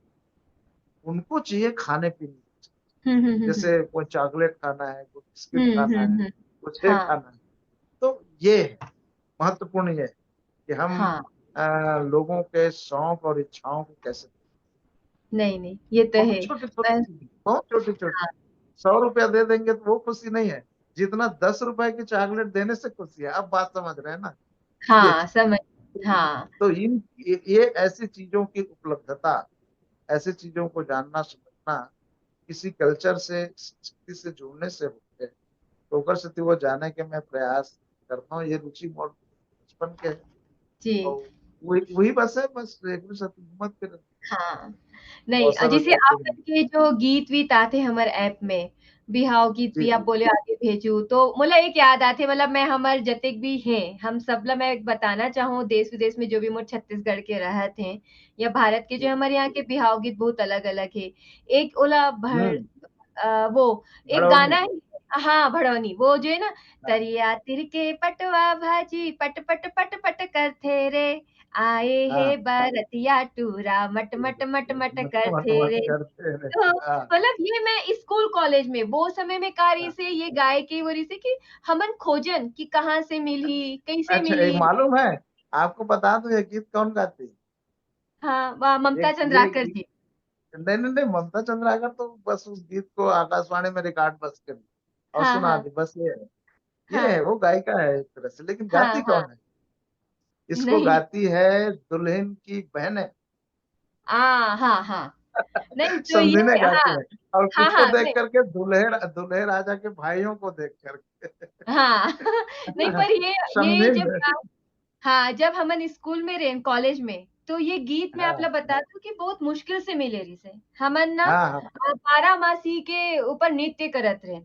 उनको चाहिए खाने पीने, हुँ, हुँ, हुँ, हुँ, जैसे कोई चॉकलेट खाना है, कोई हुँ, बिस्किट खाना हुँ, है, हुँ, कुछ ये हाँ, खाना है। तो ये है, महत्वपूर्ण ये है कि हम हाँ, लोगों के शौक और इच्छाओं को कैसे, नहीं, नहीं, ये तो बहुत है। छोटी छोटी पर चीज, बहुत छोटी छोटी। हाँ, 100 रुपया दे देंगे तो वो खुशी नहीं है, जितना 10 रुपए की चॉकलेट देने से खुशी है। अब बात समझ रहे हैं ना। ये हाँ, चीज, समझ हाँ, तो ये ऐसी चीजों की उपलब्धता, ऐसी चीजों को जानना समझना, किसी कल्चर से संस्कृति से जुड़ने से होते हैं। तो ओकर से वो जाने के मैं प्रयास करता हूँ, ये रुचि मोर बचपन के है। जी, और वही वही बस है, बस एक दूसरे से हिम्मत फिर हाँ। नहीं अवसर हो जैसे जाते आप हैं। के जो गीत-वीत आते हमारे ऐप में, बिहाव गीत जी भी आप जी बोले आगे भेजूँ, तो मोला एक याद आथे मतलब मैं हमर जतेक भी हैं, हम सब ला मैं बताना चाहूँ देश-विदेश में जो भी मोर छत्तीसगढ़ के रहत हैं या भारत के जो जी। हमारे यहाँ के बिहाव गीत बहुत अलग-अलग है। एक ओला हम्म। वो एक भड़ौनी। गाना है हाँ, भड़ौनी वो जो है ना हाँ तरिया तिरके पटवा भाजी पट पट पट पट करथे रे आए हे हाँ। बरतिया टूरा मट मट मट मट मत मत करथे मत रे करते रहे। तो हाँ मतलब ये मैं स्कूल कॉलेज में वो समय में का रही हाँ। से ये गाय के वो रही से कि हमन खोजन कि कहाँ से मिली कैसे अच्छा, एक मिली मालूम है आपको, बता दो ये गीत कौन गाती है? हाँ वाह ममता एक ये चंद्राकर गीत, जी नहीं नहीं नहीं, ममता चंद्राकर तो बस उस गीत को आकाशवाणी में रिकॉर्ड बस कर दी और हाँ सुना हाँ दी, बस ये है। ये है, हाँ वो गायिका है एक तरह से, लेकिन हाँ गाती हाँ कौन है? इसको नहीं गाती है दुल्हन की बहन है। हाँ हाँ नहीं तो समझी ने ये हाँ गाती है, और हाँ किसको हाँ देख नहीं करके? दूल्हे दूल्हे राजा के भाइयों को देख करके। हाँ नहीं पर ये समझे जब न? हाँ, जब हमन स्कूल में रहेन कॉलेज में, तो ये गीत मैं आप ला हाँ बता दूँ कि बहुत मुश्किल से मिले रही से। हमन ना हाँ हाँ 12 मासी के ऊपर नृत्य करत रहेन।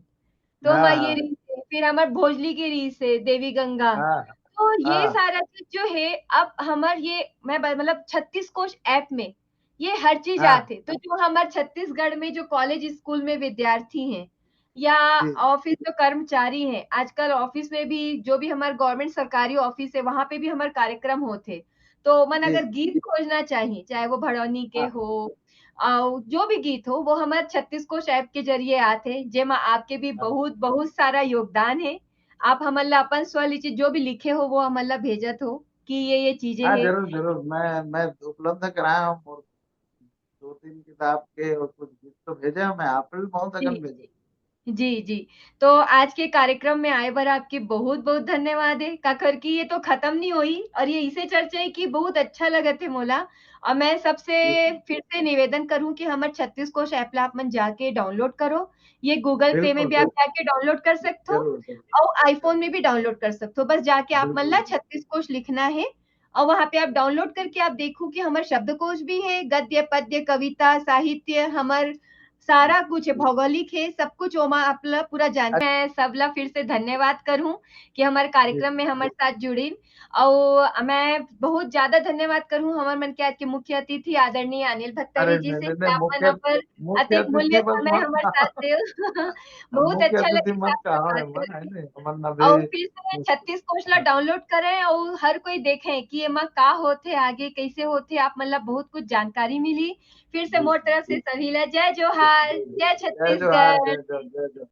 तो हमार ये हाँ रीत है, फिर हमार भोजली की रीत है, देवी गंगा। हाँ तो ये हाँ सारा चीज़ जो है अब हमार ये मैं ब मतलब 36 कोश ऐप में ये हर चीज़ हाँ। आथे। तो जो हमार छत्तीसगढ़ में जो कॉलेज स्कूल में विद्यार्थी हैं या जी ऑफ़िस जो कर्मचारी हैं, आजकल ऑफ़िस में भी जो भी हमार गवर्नमेंट सरकारी ऑफ़िस है, वहाँ पे भी हमारे कार्यक्रम होथे। तो मन जी अगर गीत खोजना चाही, चाहे वो भड़ौनी के हाँ हो जो भी गीत हो वो हमारे 36 कोश ऐप के ज़रिए आथे, जेमा आपके भी हाँ बहुत-बहुत सारा योगदान है। आप हमन ला अपन स्वलिखित जो भी लिखे हो वो हमन ला भेजत हो कि ये चीज़ें हाँ, हैं। जरूर जरूर, मैं उपलब्ध कराया हूँ, और 2-3 किताब के और कुछ गीत तो भेजे हैं, मैं आप भी बहुत जी, अगन भेजे। जी। जी, जी। तो आज के कार्यक्रम में आए बर आपके बहुत-बहुत धन्यवाद है। काकर कि ये तो खत्म नहीं होई और ये इसे चर्चा है कि बहुत अच्छा लगत है मोला। और मैं सबसे जी, फिर से निवेदन करूँ कि हमर 36 कोश ऐप ला आप मन जाके डाउनलोड करो। ये गूगल प्ले में बिल्कुल भी आप बिल्कुल, जाके डाउनलोड कर सकते हो जरूर जरूर और आईफ़ोन में भी डाउनलोड कर सकते हो। बस जाके आप मन ला बिल्कुल। 36 कोश लिखना है और वहाँ पे आप डाउनलोड करके आप देखो कि हमर शब्दकोश भी है, गद्य, पद्य, कविता, साहित्य हमर सारा कुछ है, भौगोलिक है, सब कुछ ओमा आपला पूरा जान मैं सबला फिर से धन्यवाद करूँ कि हमारे जी कार्यक्रम में जी। हमारे साथ जुड़ीन और मैं बहुत ज़्यादा धन्यवाद करूँ हमर मन के आज के मुख्य अतिथि आदरणीय अनिल अरे भत्तरी जी नहीं से नहीं कि नहीं, आपन मुख्य अपन मुख्य अतिक मूल्य अतिथि बस समय मत हमारे साथ कहो। देव बहुत मुख्य अच्छा अतिथि लगे मत आपसे कहो बात है करके। नहीं, हमन अभी। और फिर से 36 कोसला डाउनलोड करें और हर कोई देखें कि एमा का होथे, आगे कैसे होथे, आप मतलब बहुत कुछ जानकारी मिली। फिर से जी मोर जी तरफ से जी सभी ला जय जी जोहार, जी जी। जय जय जोहार, जय छत्तीसगढ़। जय जय जय।